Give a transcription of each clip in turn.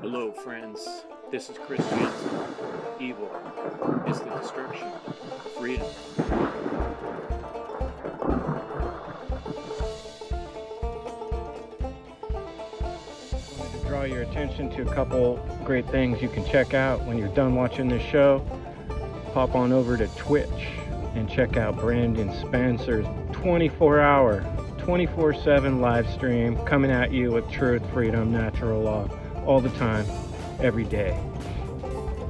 Hello, friends. This is Chris Jansen. Evil is the destruction of freedom. I wanted to draw your attention to a couple great things you can check out when you're done watching this show. Pop on over to Twitch and check out Brandon Spencer's 24-hour, 24/7 live stream coming at you with truth, freedom, natural law all the time, every day.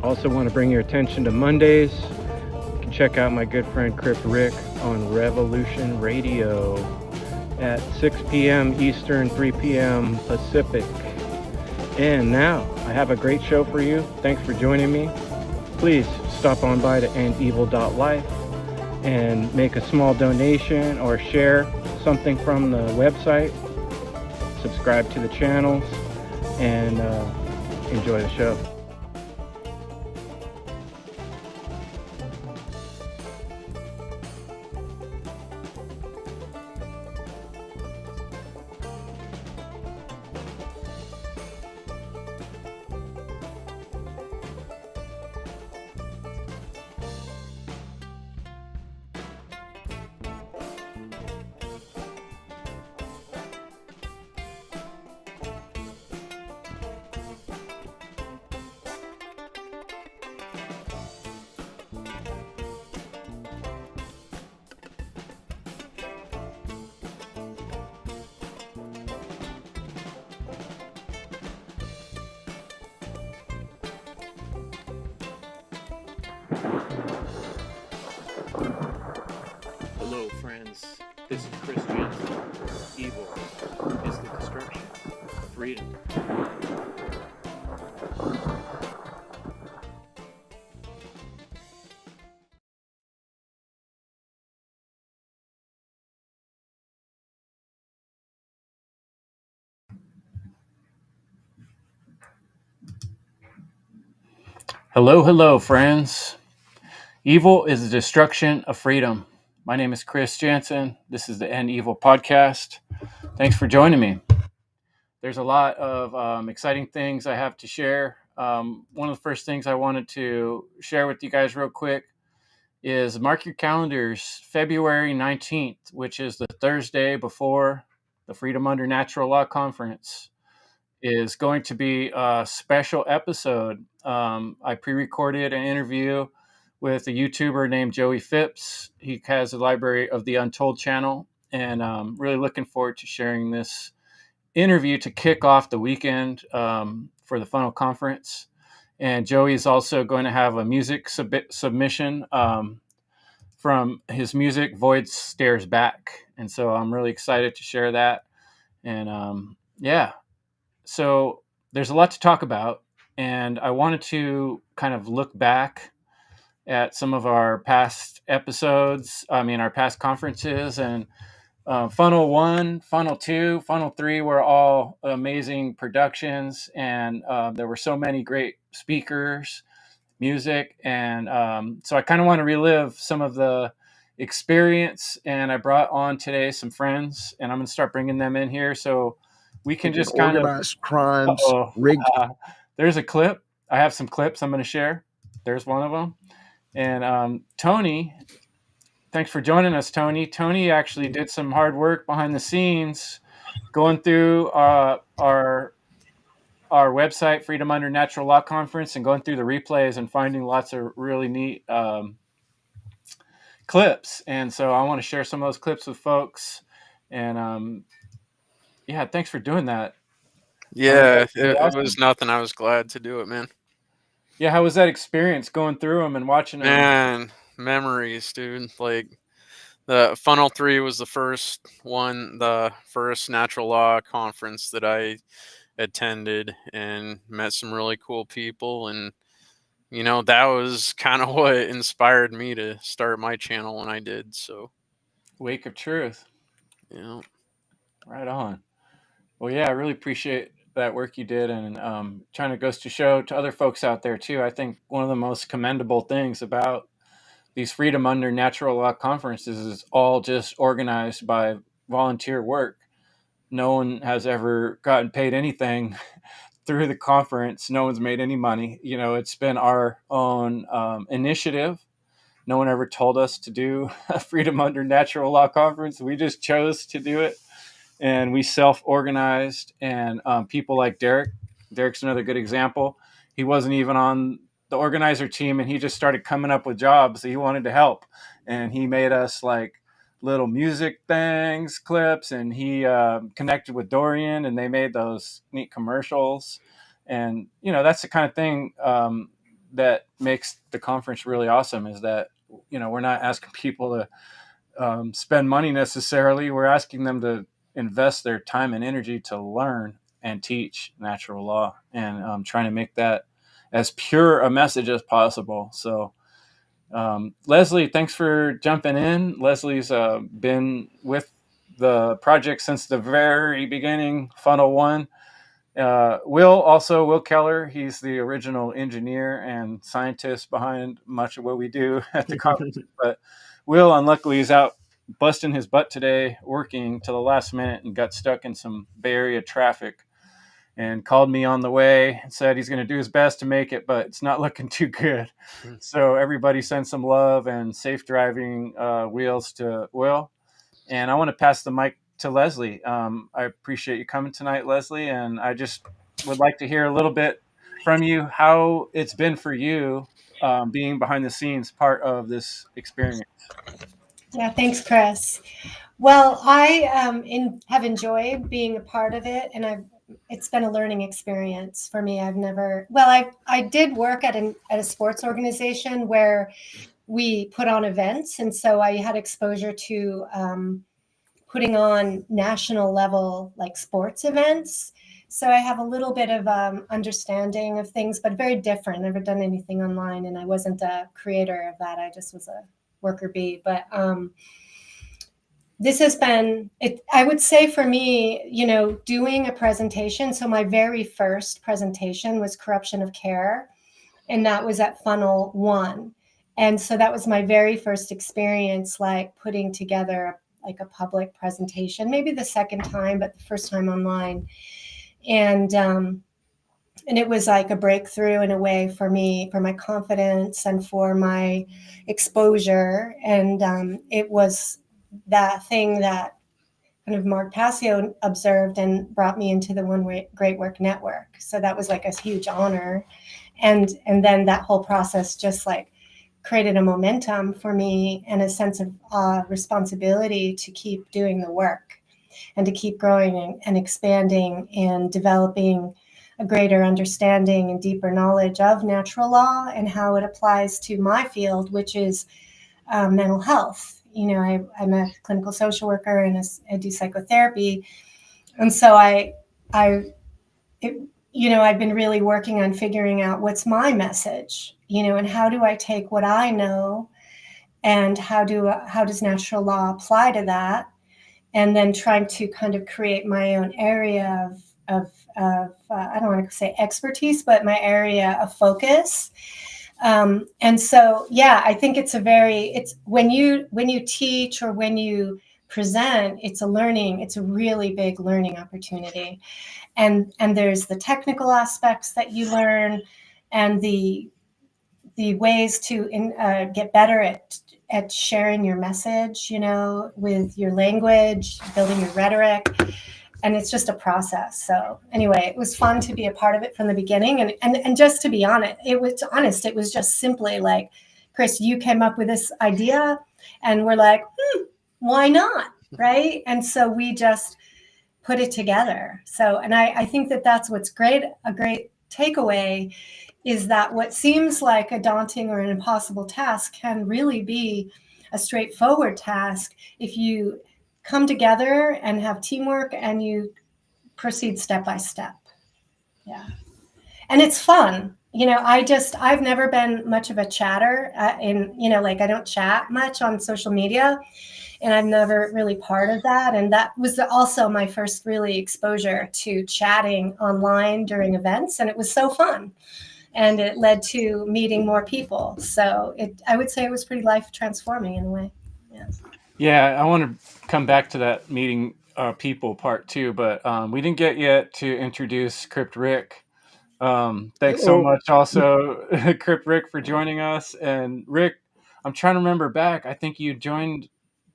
Also want to bring your attention to Mondays. You can check out my good friend Crip Rick on Revolution Radio at 6 p.m. Eastern, 3 p.m. Pacific. And now I have a great show for you. Thanks for joining me. Please stop on by to endevil.life and make a small donation or share something from the website. Subscribe to the channels and enjoy the show. Hello, friends. This is Chris Jansen. Evil is the destruction of freedom. Hello, friends. Evil is the destruction of freedom. My name is Chris Jansen. This is the End Evil podcast. Thanks for joining me. There's a lot of exciting things I have to share. One of the first things I wanted to share with you guys real quick is mark your calendars, February 19th, which is the Thursday before the Freedom Under Natural Law Conference, is going to be a special episode. I pre-recorded an interview with a YouTuber named Joey Phipps. He has a Library of the Untold channel, and I'm really looking forward to sharing this interview to kick off the weekend for the FUNL conference. And Joey is also going to have a music submission from his music, Void Stares Back. And so I'm really excited to share that. And so there's a lot to talk about. And I wanted to kind of look back at some of our past episodes, our past conferences, and Funnel 1, Funnel 2, Funnel 3 were all amazing productions, and there were so many great speakers, music, and so I kind of want to relive some of the experience, and I brought on today some friends, and I'm going to start bringing them in here so we can just kind of... Organized crimes, rigged. There's a clip. I have some clips I'm going to share. There's one of them. And Tony, thanks for joining us, Tony. Tony actually did some hard work behind the scenes, going through our website, Freedom Under Natural Law Conference, and going through the replays and finding lots of really neat clips. And so I want to share some of those clips with folks. And thanks for doing that. Yeah, it was nothing. I was glad to do it, man. Yeah, how was that experience going through them and watching them? Man, memories, dude. Like, the Funnel 3 was the first one, the first natural law conference that I attended and met some really cool people. And, that was kind of what inspired me to start my channel when I did. So, Wake of Truth. Yeah. Right on. Well, yeah, I really appreciate that work you did, and trying to goes to show to other folks out there too. I think one of the most commendable things about these Freedom Under Natural Law conferences is all just organized by volunteer work. No one has ever gotten paid anything through the conference, no one's made any money. It's been our own initiative. No one ever told us to do a Freedom Under Natural Law conference. We just chose to do it, and we self-organized. And people like Derek's another good example. He wasn't even on the organizer team, and he just started coming up with jobs that he wanted to help. And he made us like little music things, clips, and he connected with Dorian, and they made those neat commercials. And that's the kind of thing that makes the conference really awesome, is that we're not asking people to spend money necessarily. We're asking them to invest their time and energy to learn and teach natural law, and trying to make that as pure a message as possible. So Leslie, thanks for jumping in. Leslie's been with the project since the very beginning, Funnel 1. Will Keller, he's the original engineer and scientist behind much of what we do at the conference. But Will, unluckily, is out busting his butt today, working till the last minute, and got stuck in some Bay Area traffic, and called me on the way and said he's going to do his best to make it, but it's not looking too good. So everybody send some love and safe driving wheels to Will. And I want to pass the mic to Leslie. I appreciate you coming tonight, Leslie, and I just would like to hear a little bit from you have it's been for you being behind the scenes part of this experience. Yeah, thanks, Chris. Well, I have enjoyed being a part of it, and it's been a learning experience for me. I did work at a sports organization where we put on events, and so I had exposure to putting on national level like sports events. So I have a little bit of understanding of things, but very different. Never done anything online, and I wasn't a creator of that. I just was a worker bee. But this has been, I would say for me, doing a presentation. So my very first presentation was corruption of care, and that was at Funnel 1. And so that was my very first experience, like putting together like a public presentation, maybe the second time, but the first time online. And it was like a breakthrough in a way for me, for my confidence and for my exposure. And it was that thing that kind of Mark Passio observed and brought me into the One Great Work Network. So that was like a huge honor. And then that whole process just like created a momentum for me and a sense of responsibility to keep doing the work and to keep growing and expanding and developing a greater understanding and deeper knowledge of natural law and how it applies to my field, which is mental health. I'm a clinical social worker and I do psychotherapy. And so I've been really working on figuring out what's my message, and how do I take what I know and how does natural law apply to that? And then trying to kind of create my own area of I don't want to say expertise, but my area of focus. And so, yeah, I think it's when you teach or when you present, it's a really big learning opportunity. And there's the technical aspects that you learn and the ways to get better at sharing your message, with your language, building your rhetoric. And it's just a process. So anyway, it was fun to be a part of it from the beginning. And just to be honest, it was just simply like, Chris, you came up with this idea and we're like, why not? Right. And so we just put it together. So, and I think that's what's great. A great takeaway is that what seems like a daunting or an impossible task can really be a straightforward task if you come together and have teamwork and you proceed step by step. Yeah. And it's fun. I've never been much of a chatter I don't chat much on social media, and I'm never really part of that. And that was also my first really exposure to chatting online during events. And it was so fun. And it led to meeting more people. So I would say it was pretty life transforming in a way. Yes. Yeah, I want to come back to that meeting people part too, but we didn't get yet to introduce Crypt Rick. Thanks so much also, Crip Rick, for joining us. And Rick, I'm trying to remember back. I think you joined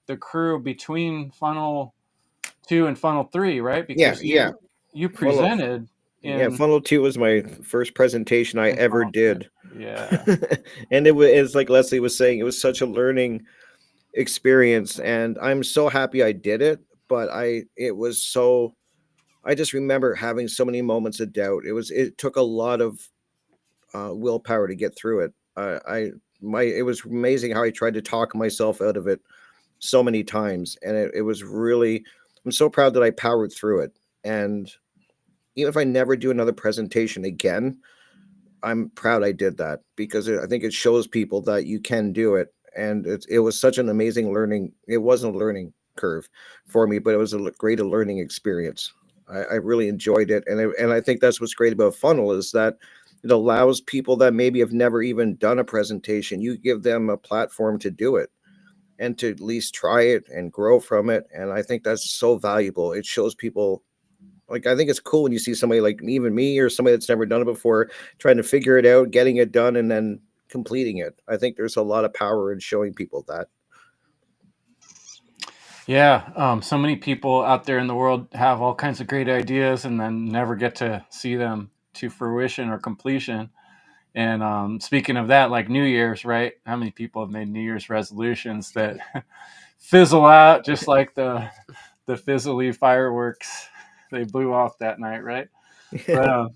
the crew between Funnel 2 and Funnel 3, right? Because Yeah. you Funnel, presented yeah, in Funnel 2 was my first presentation I ever Funnel 3. did. Yeah. And it's like Leslie was saying, it was such a learning experience, and I'm so happy I did it. But I just remember having so many moments of doubt. It took a lot of willpower to get through it. It was amazing how I tried to talk myself out of it so many times, and it was really, I'm so proud that I powered through it. And even if I never do another presentation again, I'm proud I did that, because I think it shows people that you can do it. And it was such an amazing learning. It wasn't a learning curve for me, but it was a great learning experience. I really enjoyed it. And I think that's what's great about Funnel, is that it allows people that maybe have never even done a presentation, you give them a platform to do it and to at least try it and grow from it. And I think that's so valuable. It shows people, like, I think it's cool when you see somebody like even me or somebody that's never done it before trying to figure it out, getting it done, and then completing it. I think there's a lot of power in showing people that. Yeah, so many people out there in the world have all kinds of great ideas and then never get to see them to fruition or completion. And speaking of that, like New Year's, right? How many people have made New Year's resolutions that fizzle out just like the fizzly fireworks they blew off that night, right? But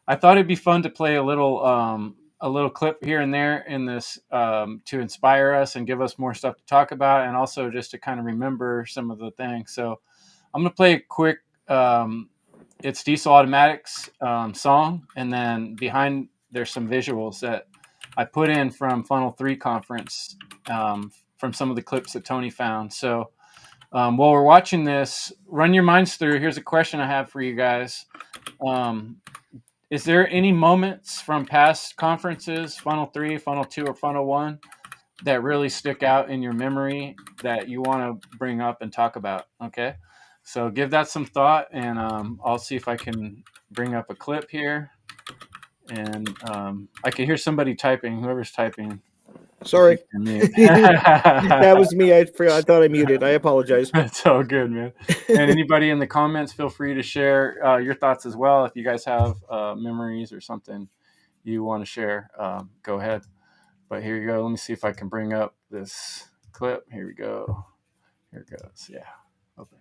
I thought it'd be fun to play a little clip here and there in this to inspire us and give us more stuff to talk about, and also just to kind of remember some of the things. So I'm gonna play a quick. It's Diesel Automatic's song, and then behind there's some visuals that I put in from Funnel 3 conference, from some of the clips that Tony found. So while we're watching this, run your minds through. Here's a question I have for you guys. Um, is there any moments from past conferences, Funnel 3, Funnel 2, or Funnel 1, that really stick out in your memory that you want to bring up and talk about? Okay. So give that some thought, and I'll see if I can bring up a clip here. And I can hear somebody typing, whoever's typing. Sorry. That That was me. I thought I muted. I apologize. It's all good, man. And anybody in the comments, feel free to share your thoughts as well. If you guys have memories or something you want to share, go ahead. But here you go. Let me see if I can bring up this clip. Here we go. Here it goes. Yeah. Open.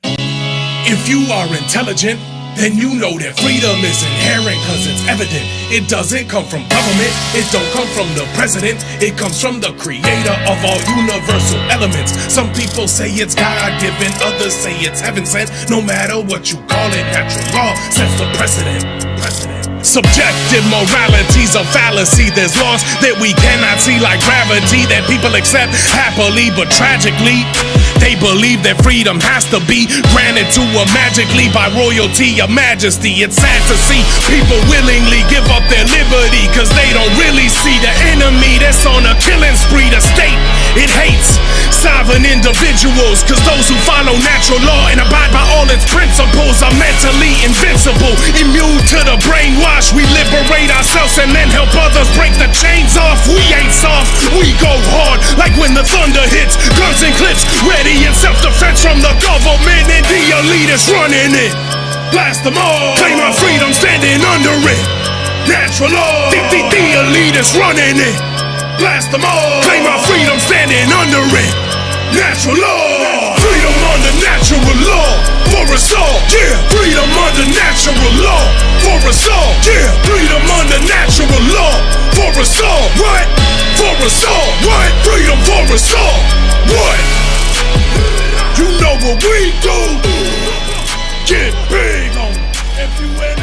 If you are intelligent, then you know that freedom is inherent, cause it's evident. It doesn't come from government, it don't come from the president, it comes from the creator of all universal elements. Some people say it's God-given, others say it's heaven sent. No matter what you call it, natural law sets the precedent. Subjective morality's a fallacy. There's laws that we cannot see, like gravity, that people accept happily, but tragically they believe that freedom has to be granted to them magically by royalty or majesty. It's sad to see people willingly give up their liberty, cause they don't really see the enemy that's on a killing spree. The state, it hates sovereign individuals, cause those who follow natural law and abide by all its principles are mentally invincible, immune to the brainwash. We liberate ourselves and then help others break the chains off. We ain't soft, we go hard, like when the thunder hits. Guns and clips ready in self-defense from the government and the elitists running it. Blast them all, claim our freedom standing under it. Natural law, the elitists running it. Blast them all, claim our freedom standing under it. Natural law, freedom under natural law for us all. Yeah, freedom under natural law for us all. Yeah, freedom under natural law for us all. What? For us all. What? Freedom for us all. What? You know what we do. Get big on FUNL.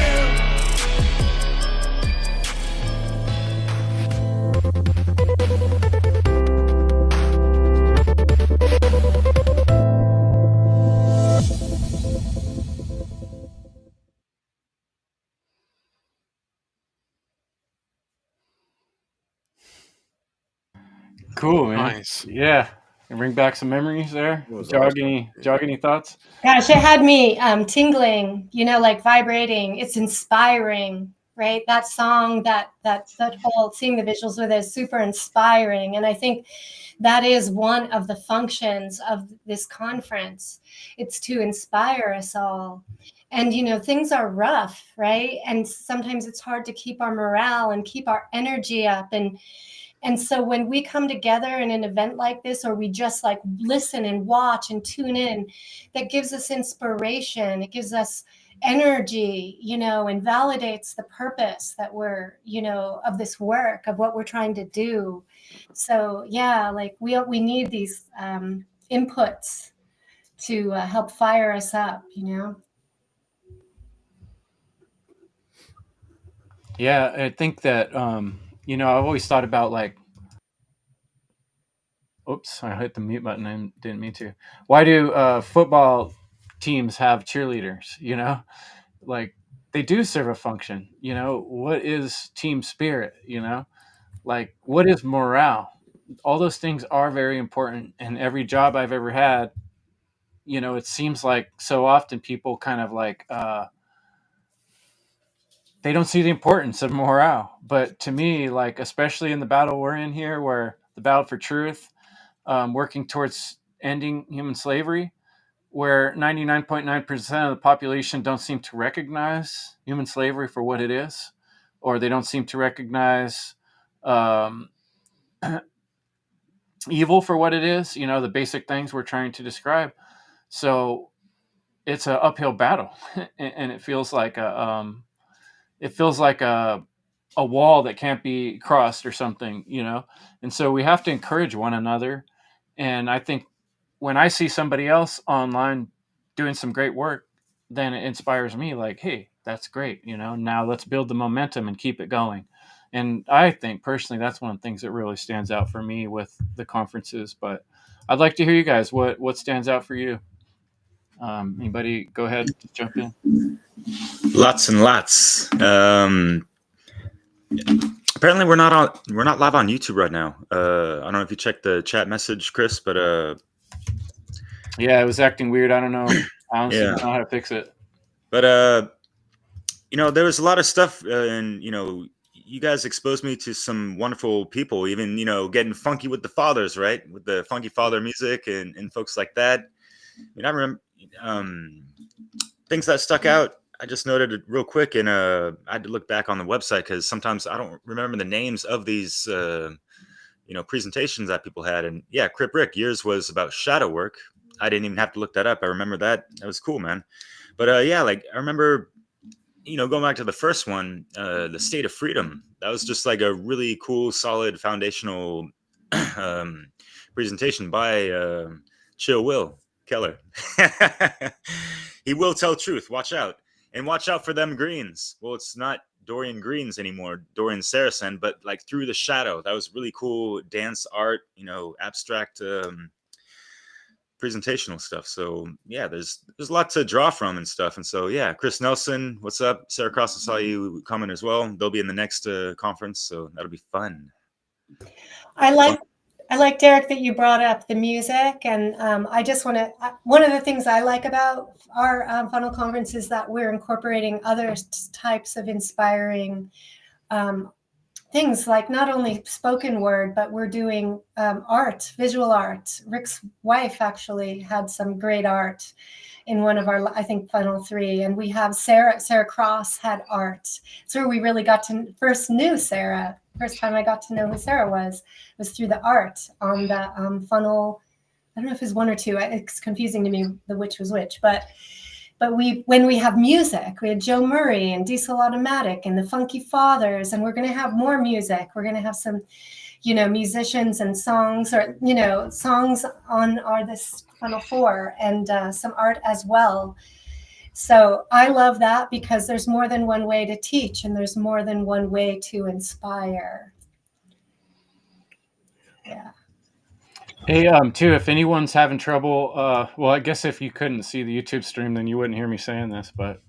Cool, man. Nice. Yeah. And bring back some memories there. It was Jog awesome. any thoughts? Gosh, it had me tingling, like vibrating. It's inspiring, right? That song, that whole seeing the visuals with it is super inspiring. And I think that is one of the functions of this conference. It's to inspire us all. And things are rough, right? And sometimes it's hard to keep our morale and keep our energy up. And so when we come together in an event like this, or we just like listen and watch and tune in, that gives us inspiration. It gives us energy, and validates the purpose that we're, of this work, of what we're trying to do. So yeah, like we need these inputs to help fire us up, Yeah, I think that I've always thought about like, oops, I hit the mute button. I didn't mean to. Why do football teams have cheerleaders? Like they do serve a function. What is team spirit? Like what is morale? All those things are very important. And every job I've ever had, it seems like so often people kind of like they don't see the importance of morale. But to me, like especially in the battle we're in here, where the battle for truth, working towards ending human slavery, where 99.9% of the population don't seem to recognize human slavery for what it is, or they don't seem to recognize um, evil for what it is, the basic things we're trying to describe. So it's an uphill battle, and it feels like a wall that can't be crossed or something. And so we have to encourage one another. And I think when I see somebody else online doing some great work, then it inspires me like, hey, that's great. Now let's build the momentum and keep it going. And I think personally, that's one of the things that really stands out for me with the conferences. But I'd like to hear you guys. What stands out for you? Anybody go ahead, jump in. Lots and lots. Apparently, we're not live on YouTube right now. I don't know if you checked the chat message, Chris, but Yeah, it was acting weird. I don't know. I honestly yeah. don't know how to fix it. But there was a lot of stuff, and you guys exposed me to some wonderful people. Even getting funky with the fathers, right? With the funky father music and folks like that. I mean, I remember things that stuck out. I just noted it real quick, and I had to look back on the website because sometimes I don't remember the names of these presentations that people had. And yeah, Crip Rick, yours was about shadow work. I didn't even have to look that up. I remember that. That was cool, man. But yeah, like I remember, going back to the first one, the State of Freedom. That was just like a really cool, solid, foundational presentation by Chill Will Keller. He will tell truth. Watch out. And watch out for them greens. Well, it's not Dorian Greens anymore, Dorian Saracen, but like Through the Shadow. That was really cool dance art, abstract presentational stuff. So yeah, there's a lot to draw from and stuff. And so yeah, Chris Nelson, what's up? Sarah Cross, I saw you comment as well. They'll be in the next conference, so that'll be fun. I like Derek that you brought up the music, and I just want to. One of the things I like about our funnel conference is that we're incorporating other types of inspiring things, like not only spoken word, but we're doing art, visual art. Rick's wife actually had some great art in one of our, I think, Funnel 3. And we have Sarah Cross had art. So we really got to first knew Sarah. First time I got to know who Sarah was through the art on the funnel. I don't know if it was 1 or 2. It's confusing to me the which was which, but when we have music, we had Joe Murray and Diesel Automatic and the Funky Fathers, and we're going to have more music. We're going to have some, musicians and songs, or songs on this Funnel 4, and some art as well. So I love that because there's more than one way to teach, and there's more than one way to inspire. Yeah. Hey, too, if anyone's having trouble, well, I guess if you couldn't see the YouTube stream, then you wouldn't hear me saying this, but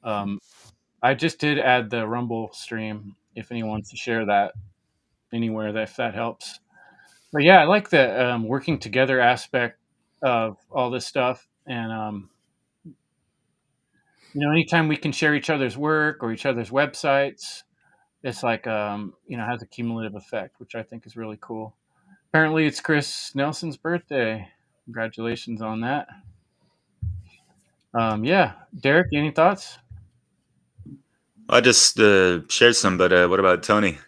I just did add the Rumble stream if anyone wants to share that anywhere, if that helps. But yeah, I like the working together aspect of all this stuff. And, anytime we can share each other's work or each other's websites, it's like, has a cumulative effect, which I think is really cool. Apparently, it's Chris Nelson's birthday. Congratulations on that. Yeah, Derek, any thoughts? I just shared some, but what about Tony?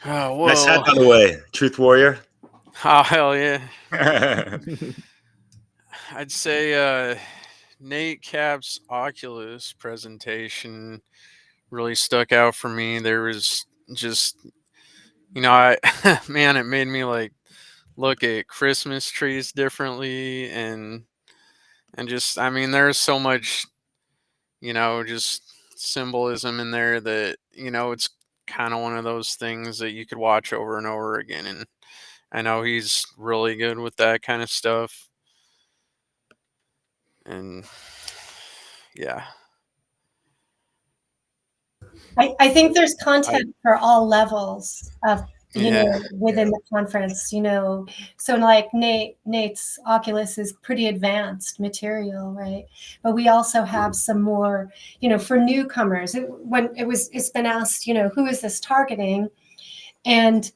Oh, Nice hat, whoa. by the way, Truth Warrior. Oh, hell yeah. I I'd say Nate Cap's Oculus presentation really stuck out for me. There was just, I man, it made me like look at Christmas trees differently, and just, I mean, there's so much, just symbolism in there that, it's kind of one of those things that you could watch over and over again. And I know he's really good with that kind of stuff. And yeah, I think there's content for all levels of, yeah, within the conference, so like Nate's Oculus is pretty advanced material, right? But we also have some more, for newcomers. It's been asked, who is this targeting? And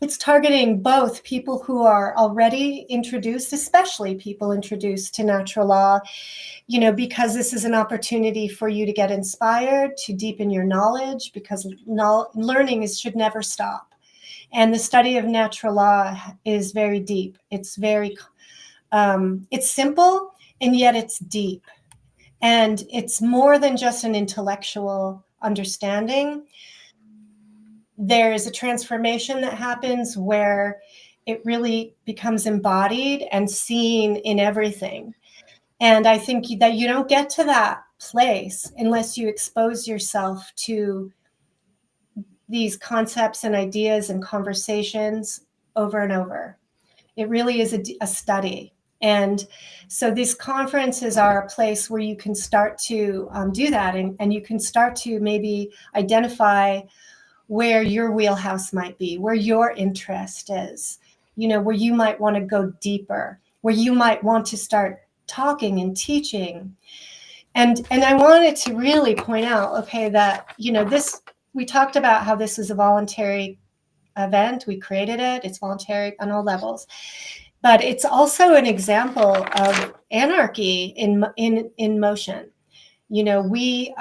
it's targeting both people who are already introduced, especially people introduced to natural law, because this is an opportunity for you to get inspired, to deepen your knowledge, because learning should never stop. And the study of natural law is very deep. It's very, it's simple, and yet it's deep. And it's more than just an intellectual understanding. There is a transformation that happens where it really becomes embodied and seen in everything. And I think that you don't get to that place unless you expose yourself to these concepts and ideas and conversations over and over. It really is a study. And so these conferences are a place where you can start to do that. And you can start to maybe identify where your wheelhouse might be, where your interest is, where you might want to go deeper, where you might want to start talking and teaching. And I wanted to really point out, okay, that, we talked about how this is a voluntary event. We created it. It's voluntary on all levels. But it's also an example of anarchy in motion. We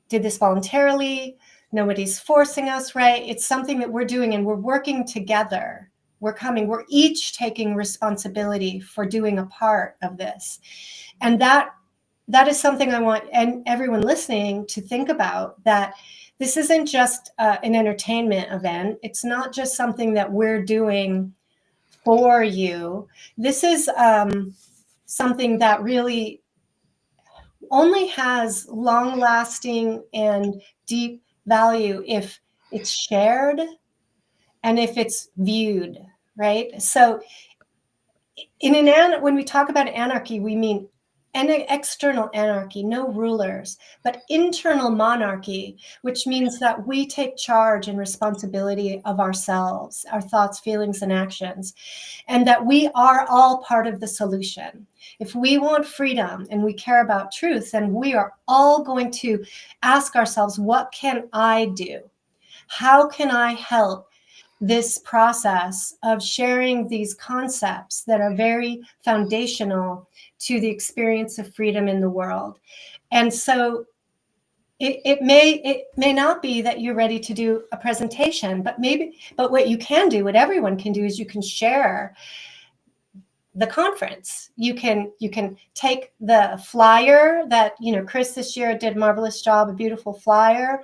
did this voluntarily. Nobody's forcing us, right? It's something that we're doing, and we're working together. We're each taking responsibility for doing a part of this. And that is something I want and everyone listening to think about, that this isn't just an entertainment event. It's not just something that we're doing for you. This is something that really only has long-lasting and deep value if it's shared and if it's viewed, right? So when we talk about anarchy, we mean an external anarchy, no rulers, but internal monarchy, which means that we take charge and responsibility of ourselves, our thoughts, feelings, and actions, and that we are all part of the solution. If we want freedom and we care about truth, then we are all going to ask ourselves, what can I do? How can I help this process of sharing these concepts that are very foundational to the experience of freedom in the world? And so it may not be that you're ready to do a presentation, but what you can do, what everyone can do, is you can share the conference. You can take the flyer that, Chris this year did a marvelous job, a beautiful flyer.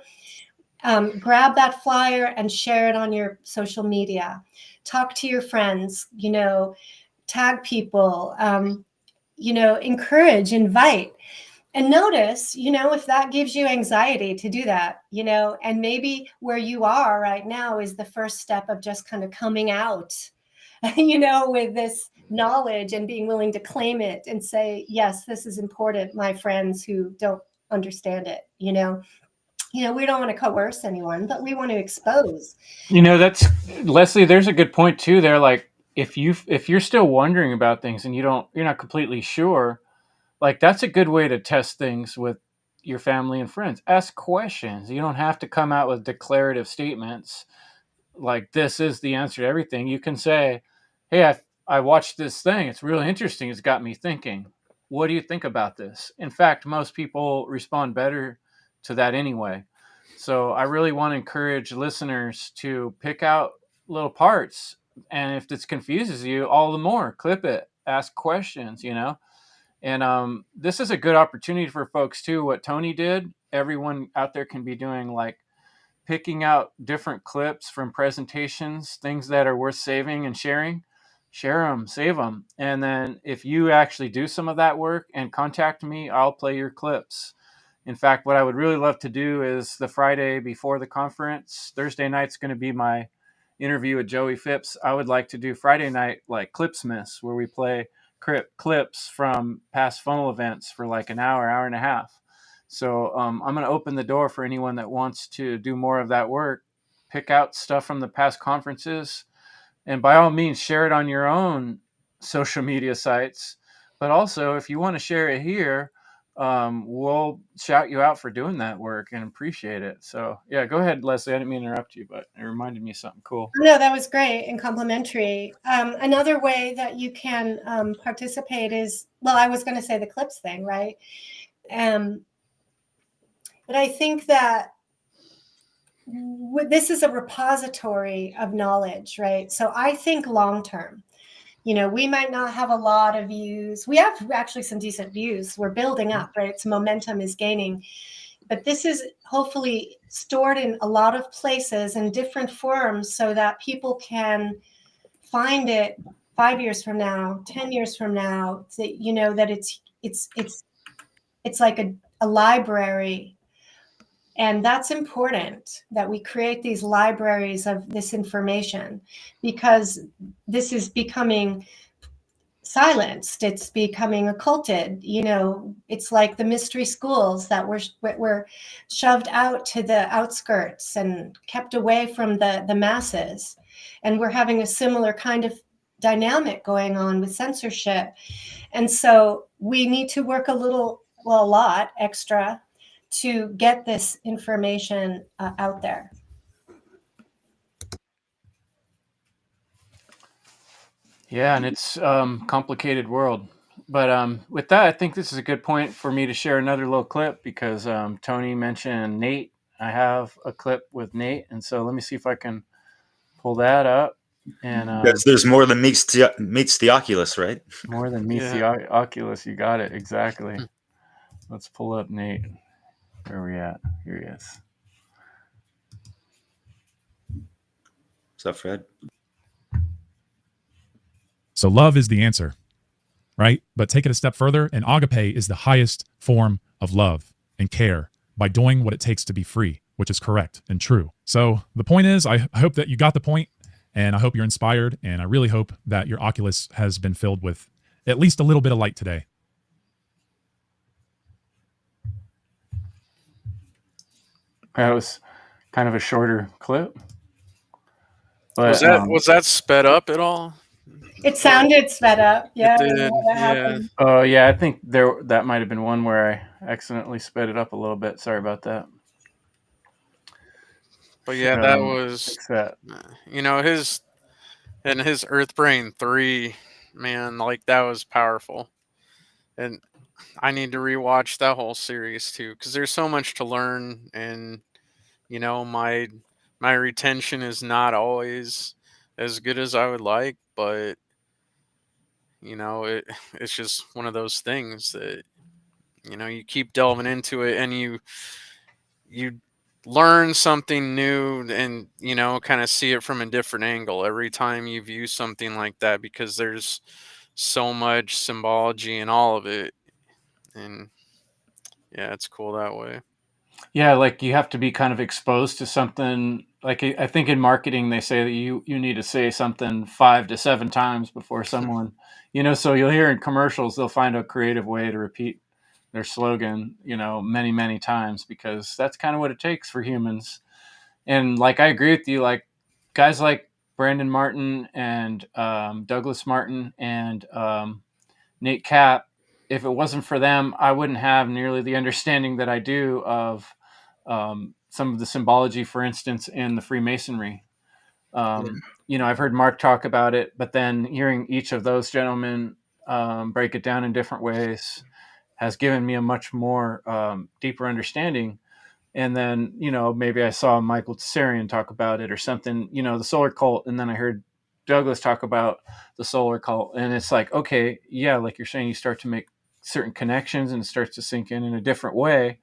Grab that flyer and share it on your social media. Talk to your friends, tag people, encourage, invite. And notice, if that gives you anxiety to do that, and maybe where you are right now is the first step of just kind of coming out, with this knowledge and being willing to claim it and say, yes, this is important, my friends who don't understand it, we don't want to coerce anyone, but we want to expose. That's Leslie. There's a good point too. There, like if you're still wondering about things and you're not completely sure, like that's a good way to test things with your family and friends. Ask questions. You don't have to come out with declarative statements like this is the answer to everything. You can say, "Hey, I watched this thing. It's really interesting. It's got me thinking. What do you think about this?" In fact, most people respond better to that anyway. So I really want to encourage listeners to pick out little parts. And if this confuses you, all the more, clip it, ask questions, And this is a good opportunity for folks too. What Tony did, everyone out there can be doing, like picking out different clips from presentations, things that are worth saving and sharing. Share them, save them. And then if you actually do some of that work and contact me, I'll play your clips. In fact, what I would really love to do is the Friday before the conference, Thursday night's going to be my interview with Joey Phipps. I would like to do Friday night like Clipsmas, where we play clips from past funnel events for like an hour and a half. So I'm going to open the door for anyone that wants to do more of that work. Pick out stuff from the past conferences, and by all means, share it on your own social media sites. But also, if you want to share it here, we'll shout you out for doing that work and appreciate it. So yeah, go ahead, Leslie. I didn't mean to interrupt you, but it reminded me of something cool. No, that was great and complimentary. Another way that you can participate is, well, I was going to say the clips thing, right? But I think that this is a repository of knowledge, right? So I think long term, we might not have a lot of views. We have actually some decent views. We're building up, right? Its momentum is gaining. But this is hopefully stored in a lot of places in different forms so that people can find it 5 years from now, 10 years from now, that, that it's like a library. And that's important that we create these libraries of this information, because this is becoming silenced. It's becoming occulted. It's like the mystery schools that were shoved out to the outskirts and kept away from the masses. And we're having a similar kind of dynamic going on with censorship. And so we need to work a lot extra to get this information out there. Yeah, and it's complicated world. But with that, I think this is a good point for me to share another little clip, because Tony mentioned Nate. I have a clip with Nate, and so let me see if I can pull that up. And there's more than meets the Oculus, right? More than meets the Oculus. You got it exactly. Let's pull up Nate. Where are we at? Here he is. What's up, Fred? So love is the answer, right? But take it a step further, and agape is the highest form of love and care by doing what it takes to be free, which is correct and true. So the point is, I hope that you got the point, and I hope you're inspired, and I really hope that your Oculus has been filled with at least a little bit of light today. That was kind of a shorter clip. But was that sped up at all? It sounded sped up. Yeah. It did. Yeah. Oh yeah, I think that might have been one where I accidentally sped it up a little bit. Sorry about that. But yeah, that was his Earth Brain 3, man, like that was powerful. And I need to rewatch that whole series too, because there's so much to learn, and my retention is not always as good as I would like, but it's just one of those things that you keep delving into it, and you learn something new, and kind of see it from a different angle every time you view something like that, because there's so much symbology in all of it. And yeah, it's cool that way. Yeah, like you have to be kind of exposed to something. Like I think in marketing they say that you need to say something 5 to 7 times before someone, so you'll hear in commercials they'll find a creative way to repeat their slogan, many, many times, because that's kind of what it takes for humans. And like, I agree with you, like guys like Brandon Martin and Douglas Martin and Nate Cap, if it wasn't for them, I wouldn't have nearly the understanding that I do of some of the symbology, for instance, in the Freemasonry. I've heard Mark talk about it, but then hearing each of those gentlemen break it down in different ways has given me a much more deeper understanding. And then, maybe I saw Michael Tsarian talk about it or something, the solar cult. And then I heard Douglas talk about the solar cult. And it's like, okay, yeah, like you're saying, you start to make certain connections and it starts to sink in a different way.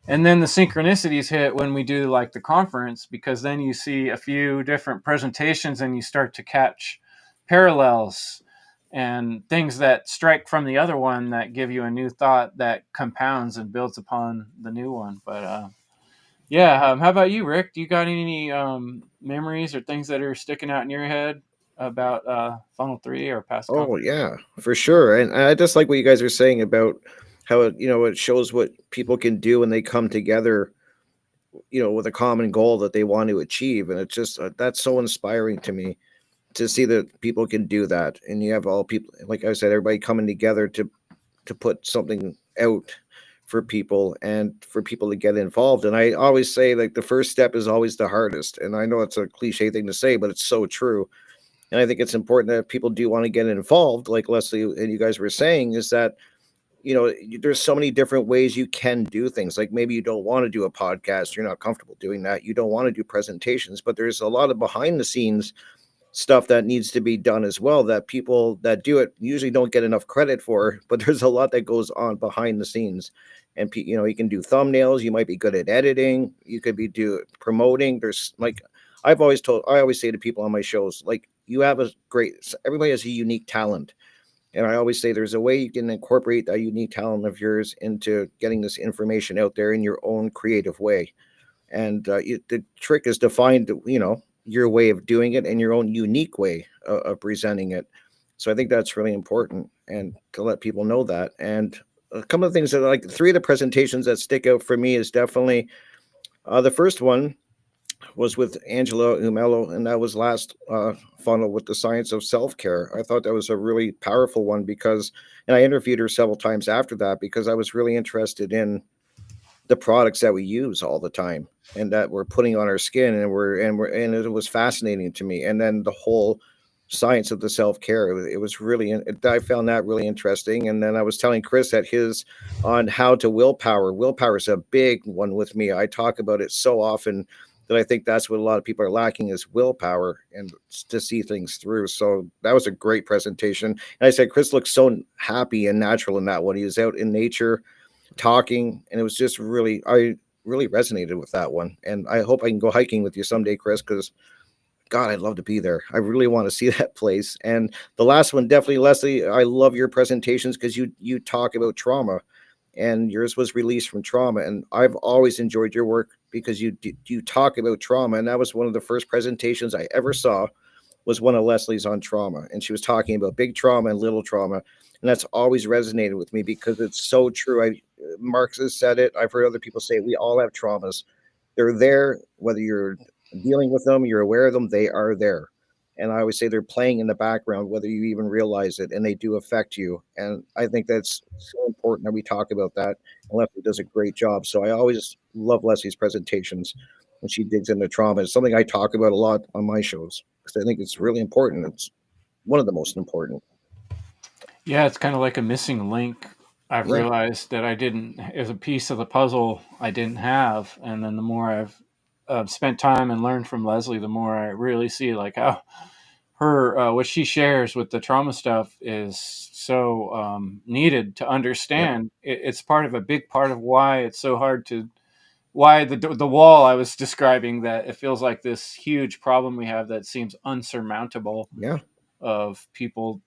And then the synchronicities hit when we do like the conference, because then you see a few different presentations and you start to catch parallels and things that strike from the other one that give you a new thought that compounds and builds upon the new one. But how about you, Rick? Do you got any memories or things that are sticking out in your head about Funnel 3 or past Oh conferences? yeah, for sure. And I just like what you guys are saying about how it shows what people can do when they come together, with a common goal that they want to achieve. And it's just that's so inspiring to me to see that people can do that. And you have all people, like I said, everybody coming together to put something out for people and for people to get involved. And I always say, like, the first step is always the hardest. And I know it's a cliche thing to say, but it's so true. And I think it's important that if people do want to get involved, like Leslie and you guys were saying, is that there's so many different ways you can do things. Like, maybe you don't want to do a podcast, you're not comfortable doing that, you don't want to do presentations, but there's a lot of behind the scenes stuff that needs to be done as well, that people that do it usually don't get enough credit for. But there's a lot that goes on behind the scenes. And you can do thumbnails, you might be good at editing, you could be do promoting. There's, like, I always say to people on my shows, like, you have everybody has a unique talent. And I always say there's a way you can incorporate that unique talent of yours into getting this information out there in your own creative way. And the trick is to find, your way of doing it and your own unique way of presenting it. So I think that's really important, and to let people know that. And a couple of things that, like, three of the presentations that stick out for me is definitely the first one was with Angela Umelo, and that was last funnel with the science of self-care. I thought that was a really powerful one because, and I interviewed her several times after that, because I was really interested in the products that we use all the time and that we're putting on our skin, and it was fascinating to me. And then the whole science of the self-care, it was really, I found that really interesting. And then I was telling Chris that his on how to willpower is a big one with me. I talk about it so often that I think that's what a lot of people are lacking, is willpower and to see things through. So that was a great presentation. And I said, Chris looks so happy and natural in that one. He was out in nature talking, and it was just I really resonated with that one. And I hope I can go hiking with you someday, Chris, because God, I'd love to be there. I really want to see that place. And the last one, definitely, Leslie, I love your presentations because you talk about trauma, and yours was released from trauma. And I've always enjoyed your work because you talk about trauma. And that was one of the first presentations I ever saw, was one of Leslie's on trauma. And she was talking about big trauma and little trauma. And that's always resonated with me because it's so true. Marx has said it. I've heard other people say it. We all have traumas. They're there, whether you're dealing with them, you're aware of them, they are there. And I always say they're playing in the background, whether you even realize it, and they do affect you. And I think that's so important that we talk about that. And Leslie does a great job. So I always love Leslie's presentations when she digs into trauma. It's something I talk about a lot on my shows because I think it's really important. It's one of the most important. Yeah, it's kind of like a missing link. I've Yeah. realized that I didn't, as a piece of the puzzle, I didn't have. And then the more I've spent time and learned from Leslie, the more I really see like how what she shares with the trauma stuff is so needed to Yeah. understand. It's part of a big part of why it's so hard to, why the wall I was describing, that it feels like this huge problem we have that seems unsurmountable, Yeah. of people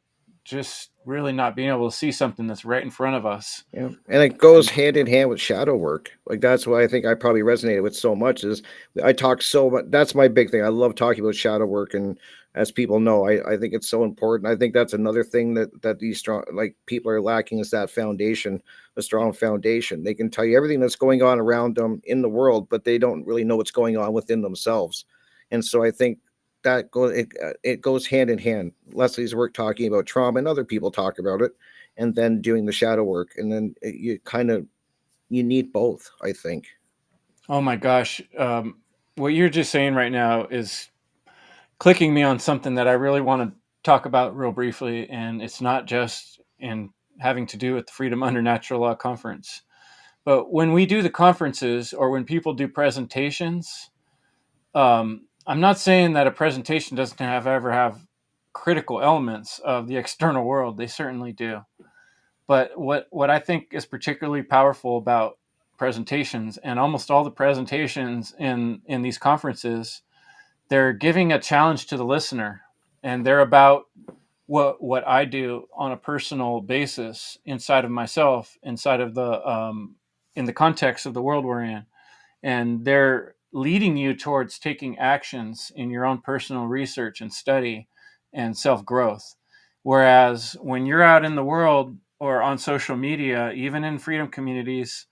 just really not being able to see something that's right in front of us. Yeah, and it goes hand in hand with shadow work. Like, that's why I think I probably resonated with so much, is I talk so much. That's my big thing. I love talking about shadow work, and as people know. I think it's so important. I think that's another thing that these strong, like, people are lacking, is that foundation, a strong foundation. They can tell you everything that's going on around them in the world, but they don't really know what's going on within themselves. And so I think that it goes hand in hand. Leslie's work talking about trauma, and other people talk about it, and then doing the shadow work, and then you need both, I think. Oh my gosh. What you're just saying right now is clicking me on something that I really want to talk about real briefly. And it's not just in having to do with the Freedom Under Natural Law Conference. But when we do the conferences, or when people do presentations, I'm not saying that a presentation doesn't ever have critical elements of the external world. They certainly do. But what I think is particularly powerful about presentations, and almost all the presentations in these conferences, they're giving a challenge to the listener, and they're about what I do on a personal basis inside of myself, inside of in the context of the world we're in, and they're leading you towards taking actions in your own personal research and study and self growth. Whereas when you're out in the world or on social media, even in freedom communities,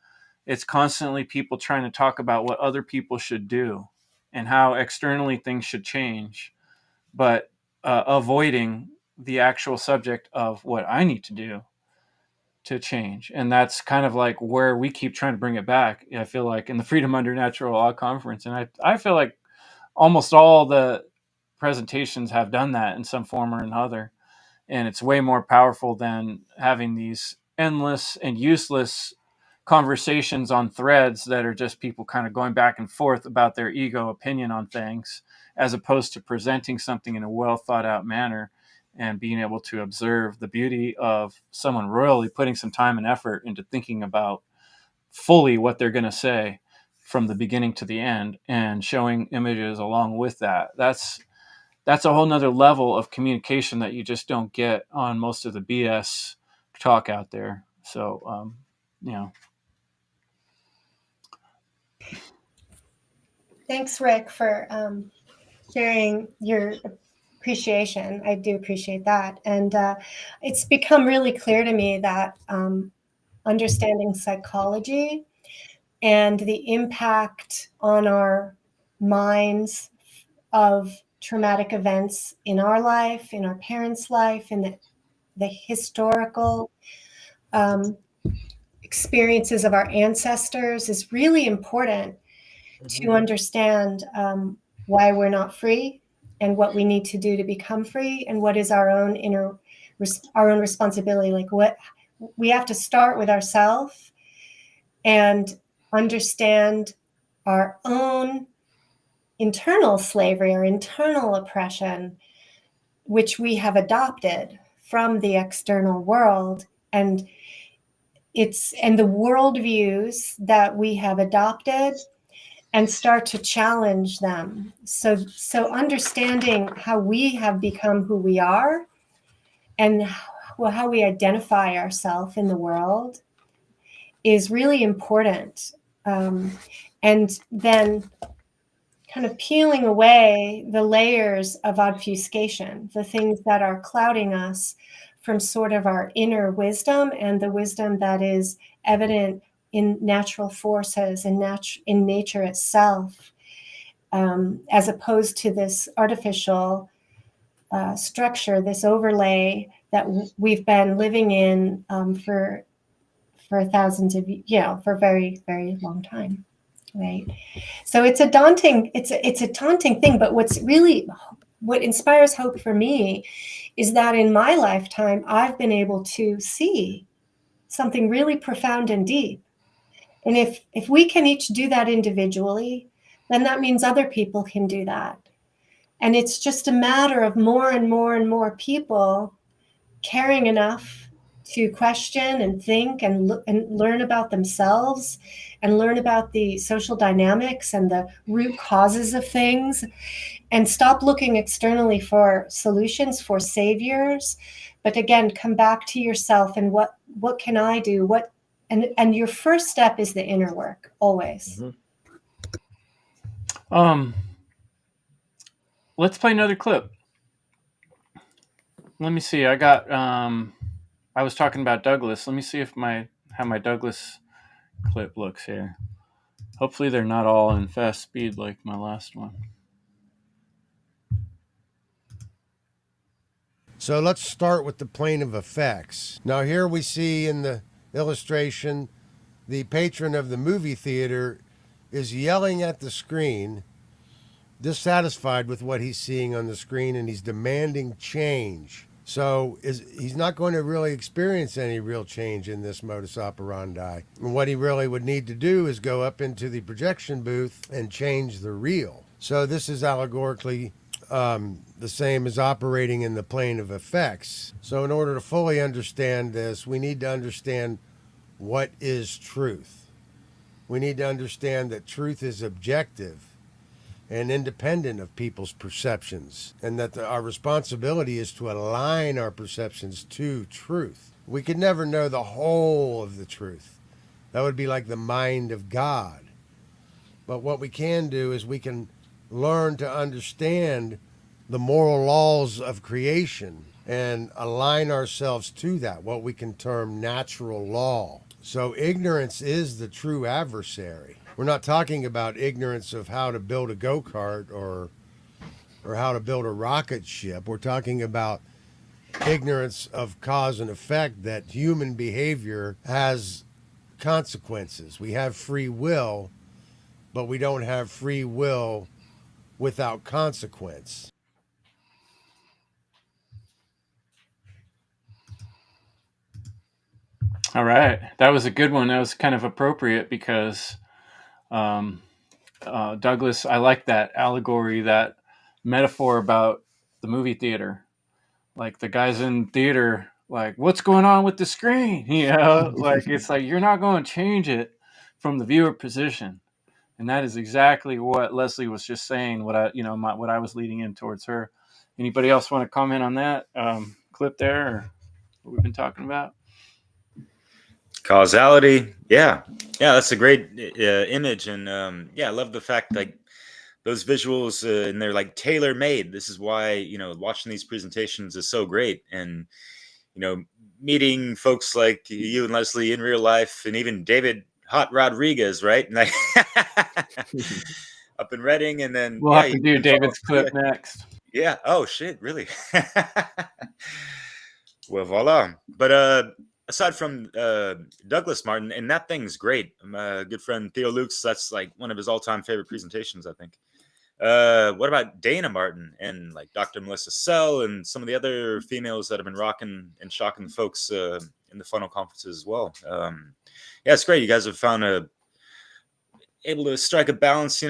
it's constantly people trying to talk about what other people should do and how externally things should change, but avoiding the actual subject of what I need to do to change. And that's kind of like where we keep trying to bring it back. I feel like in the Freedom Under Natural Law Conference, and I feel like almost all the presentations have done that in some form or another. And it's way more powerful than having these endless and useless conversations on threads that are just people kind of going back and forth about their ego opinion on things, as opposed to presenting something in a well thought out manner and being able to observe the beauty of someone royally putting some time and effort into thinking about fully what they're going to say from the beginning to the end, and showing images along with that. That's a whole nother level of communication that you just don't get on most of the BS talk out there. So, you know. Thanks, Rick, for sharing your appreciation. I do appreciate that. And it's become really clear to me that understanding psychology and the impact on our minds of traumatic events in our life, in our parents' life, in the historical experiences of our ancestors is really important to understand why we're not free, and what we need to do to become free, and what is our own our own responsibility. Like, what we have to start with ourselves and understand our own internal slavery or internal oppression, which we have adopted from the external world, and the worldviews that we have adopted, and start to challenge them. So understanding how we have become who we are, and how we identify ourselves in the world, is really important. And then kind of peeling away the layers of obfuscation, the things that are clouding us from sort of our inner wisdom, and the wisdom that is evident in natural forces and in nature itself, as opposed to this artificial structure, this overlay that we've been living in for thousands of, for a very, very long time, right? So it's a daunting thing. But what inspires hope for me is that in my lifetime, I've been able to see something really profound and deep. And if we can each do that individually, then that means other people can do that. And it's just a matter of more and more and more people caring enough to question and think and learn about themselves, and learn about the social dynamics and the root causes of things, and stop looking externally for solutions, for saviors, but again, come back to yourself and what can I do? And your first step is the inner work, always. Let's play another clip. let me see. I got. I was talking about Douglas. Let me see if how my Douglas clip looks here. Hopefully, they're not all in fast speed like my last one. So let's start with the plane of effects. Now here we see in the illustration, the patron of the movie theater is yelling at the screen, dissatisfied with what he's seeing on the screen, and he's demanding change. So he's not going to really experience any real change in this modus operandi. And what he really would need to do is go up into the projection booth and change the reel. So this is allegorically the same as operating in the plane of effects. So in order to fully understand this, we need to understand what is truth. We need to understand that truth is objective and independent of people's perceptions, and that our responsibility is to align our perceptions to truth. We could never know the whole of the truth. That would be like the mind of God. But what we can do is we can learn to understand the moral laws of creation and align ourselves to that, what we can term natural law. So ignorance is the true adversary. We're not talking about ignorance of how to build a go-kart or how to build a rocket ship. We're talking about ignorance of cause and effect, that human behavior has consequences. We have free will, but we don't have free will without consequence. All right, that was a good one. That was kind of appropriate because Douglas, I like that allegory, that metaphor about the movie theater. Like the guys in theater, like, what's going on with the screen? You know, like it's like you're not going to change it from the viewer position, and that is exactly what Leslie was just saying. What I was leading in towards her. Anybody else want to comment on that clip there, or what we've been talking about? Causality, yeah, that's a great image, and I love the fact like those visuals, and they're like tailor made. This is why watching these presentations is so great, and meeting folks like you and Leslie in real life, and even David Hot Rodriguez, right? And like up in Reading, and then We'll have to do David's clip next. Yeah. Oh shit! Really? Well, voila. But aside from Douglas Martin, and that thing's great. My good friend Theo Lukes, that's like one of his all-time favorite presentations, I think. What about Dana Martin and like Dr. Melissa Sell and some of the other females that have been rocking and shocking the folks in the funnel conferences as well? Yeah, it's great. You guys have found able to strike a balance.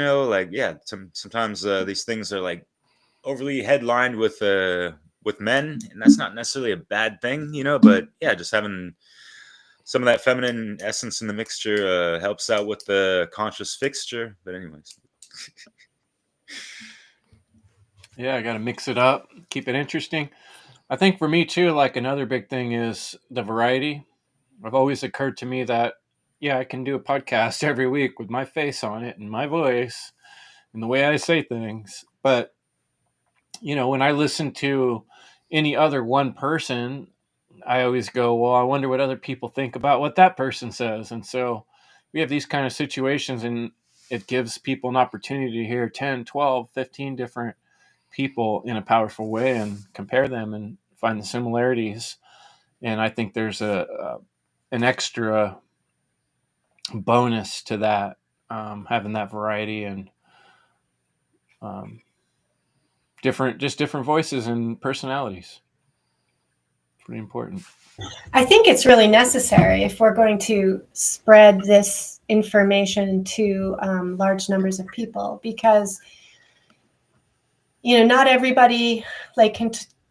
Sometimes these things are like overly headlined with men, and that's not necessarily a bad thing, but yeah, just having some of that feminine essence in the mixture helps out with the conscious fixture. But anyways. Yeah, I got to mix it up, keep it interesting. I think for me too, like another big thing is the variety. It's always occurred to me that, yeah, I can do a podcast every week with my face on it and my voice and the way I say things. But, when I listen to any other one person, I always go, well, I wonder what other people think about what that person says. And so we have these kind of situations, and it gives people an opportunity to hear 10, 12, 15 different people in a powerful way and compare them and find the similarities. And I think there's an extra bonus to that, having that variety and different voices and personalities. Pretty important. I think it's really necessary if we're going to spread this information to large numbers of people, because not everybody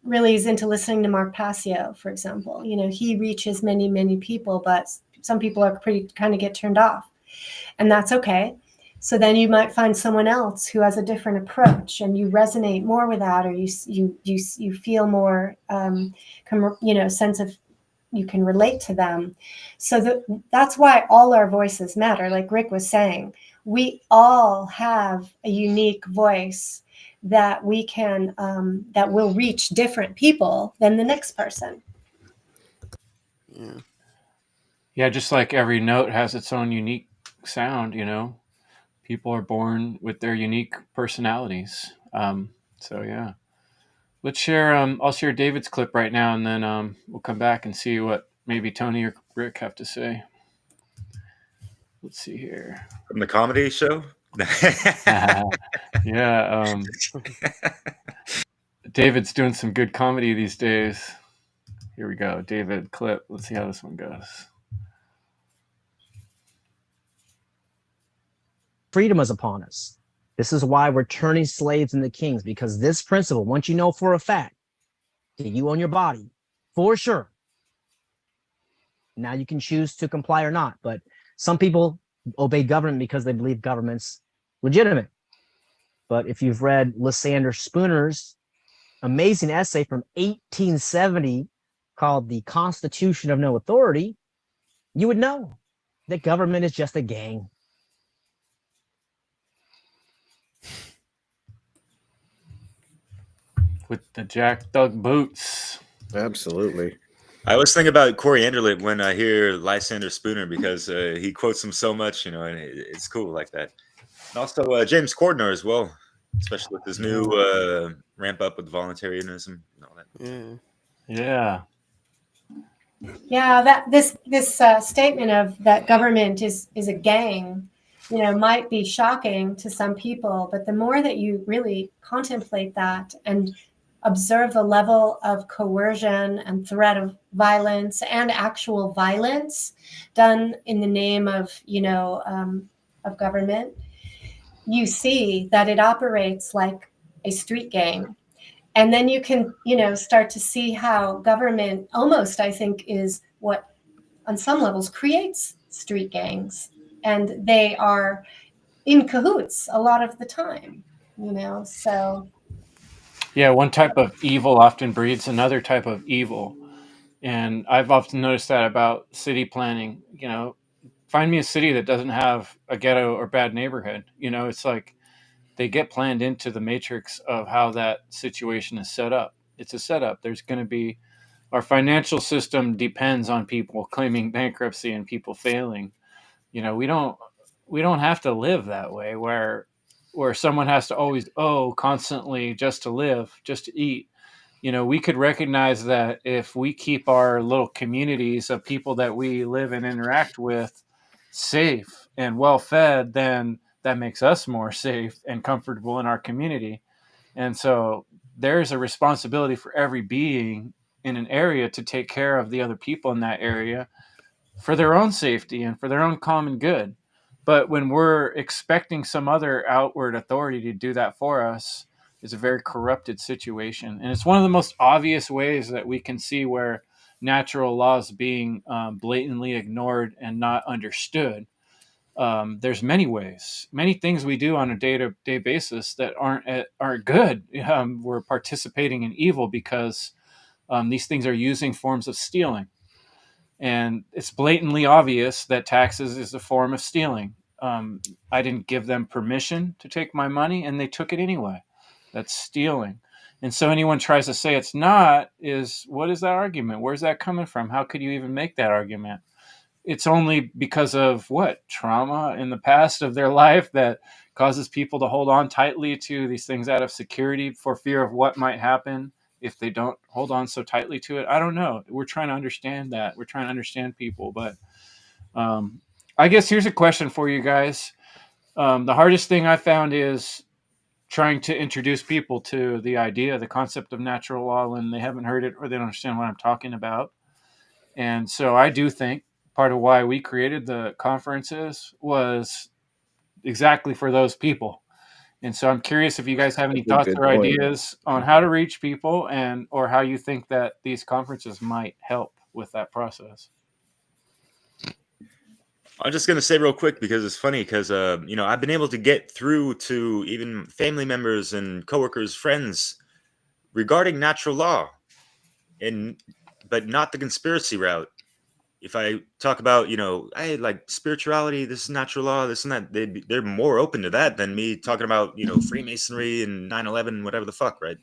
really is into listening to Mark Passio, for example. He reaches many people, but some people are kind of get turned off, and that's okay. So then you might find someone else who has a different approach, and you resonate more with that, or you feel more sense of you can relate to them. So that's why all our voices matter. Like Rick was saying, we all have a unique voice that we can that will reach different people than the next person. Yeah. Yeah, just like every note has its own unique sound, people are born with their unique personalities. So yeah, let's share. I'll share David's clip right now, and then we'll come back and see what maybe Tony or Rick have to say. Let's see here. From the comedy show. Yeah, David's doing some good comedy these days. Here we go, David clip. Let's see how this one goes. Freedom is upon us. This is why we're turning slaves into kings, because this principle, once you know for a fact that you own your body, for sure, now you can choose to comply or not. But some people obey government because they believe government's legitimate. But if you've read Lysander Spooner's amazing essay from 1870 called The Constitution of No Authority, you would know that government is just a gang. With the Jack Dug boots. Absolutely. I always think about Corey Anderlip when I hear Lysander Spooner because he quotes him so much, and it's cool like that. And also James Cordner as well, especially with his new ramp up with voluntarism and all that. Yeah. Yeah, that this statement of that government is a gang, might be shocking to some people, but the more that you really contemplate that and observe the level of coercion and threat of violence and actual violence done in the name of of government, you see that it operates like a street gang. And then you can, start to see how government almost, I think, is what on some levels creates street gangs. And they are in cahoots a lot of the time, so. Yeah, one type of evil often breeds another type of evil. And I've often noticed that about city planning. Find me a city that doesn't have a ghetto or bad neighborhood. It's like they get planned into the matrix of how that situation is set up. It's a setup. There's going to be our financial system depends on people claiming bankruptcy and people failing. We don't have to live that way where someone has to always owe constantly just to live, just to eat. We could recognize that if we keep our little communities of people that we live and interact with safe and well fed, then that makes us more safe and comfortable in our community. And so there's a responsibility for every being in an area to take care of the other people in that area for their own safety and for their own common good. But when we're expecting some other outward authority to do that for us, it's a very corrupted situation. And it's one of the most obvious ways that we can see where natural laws being blatantly ignored and not understood. There's many ways, many things we do on a day-to-day basis that aren't good. We're participating in evil because these things are using forms of stealing. And it's blatantly obvious that taxes is a form of stealing. I didn't give them permission to take my money, and they took it anyway. That's stealing. And so anyone tries to say it's not, what is that argument? Where's that coming from? How could you even make that argument? It's only because of trauma in the past of their life that causes people to hold on tightly to these things out of security for fear of what might happen if they don't hold on so tightly to it. I don't know. We're trying to understand that. We're trying to understand people. But I guess here's a question for you guys. The hardest thing I found is trying to introduce people to the concept of natural law when they haven't heard it or they don't understand what I'm talking about. And so I do think part of why we created the conferences was exactly for those people. And so I'm curious if you guys have any thoughts or ideas on how to reach people or how you think that these conferences might help with that process. I'm just gonna say real quick because it's funny because I've been able to get through to even family members and coworkers, friends regarding natural law, but not the conspiracy route. if I talk about, hey, like spirituality, this is natural law, this and that, they're more open to that than me talking about, Freemasonry and 9/11, whatever the fuck, right?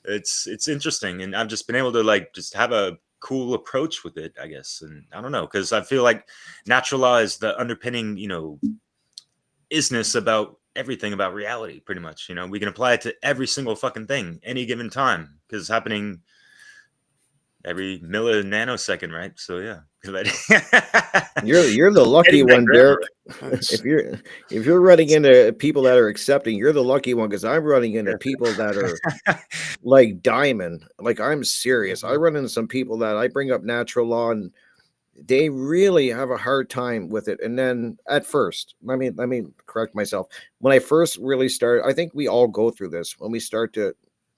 It's interesting, and I've just been able to like just have a cool approach with it, I guess. And I don't know, because I feel like natural law is the underpinning, isness about everything about reality, pretty much. We can apply it to every single fucking thing, any given time, because it's happening every nanosecond, right? So yeah. You're the lucky one, Derek. That's- if you're running into people that are accepting, you're the lucky one, because I'm running into people that are like diamond. Like, I'm serious. I run into some people that I bring up natural law and they really have a hard time with it. And then at first, let me correct myself. When I first really started, I think we all go through this when we start to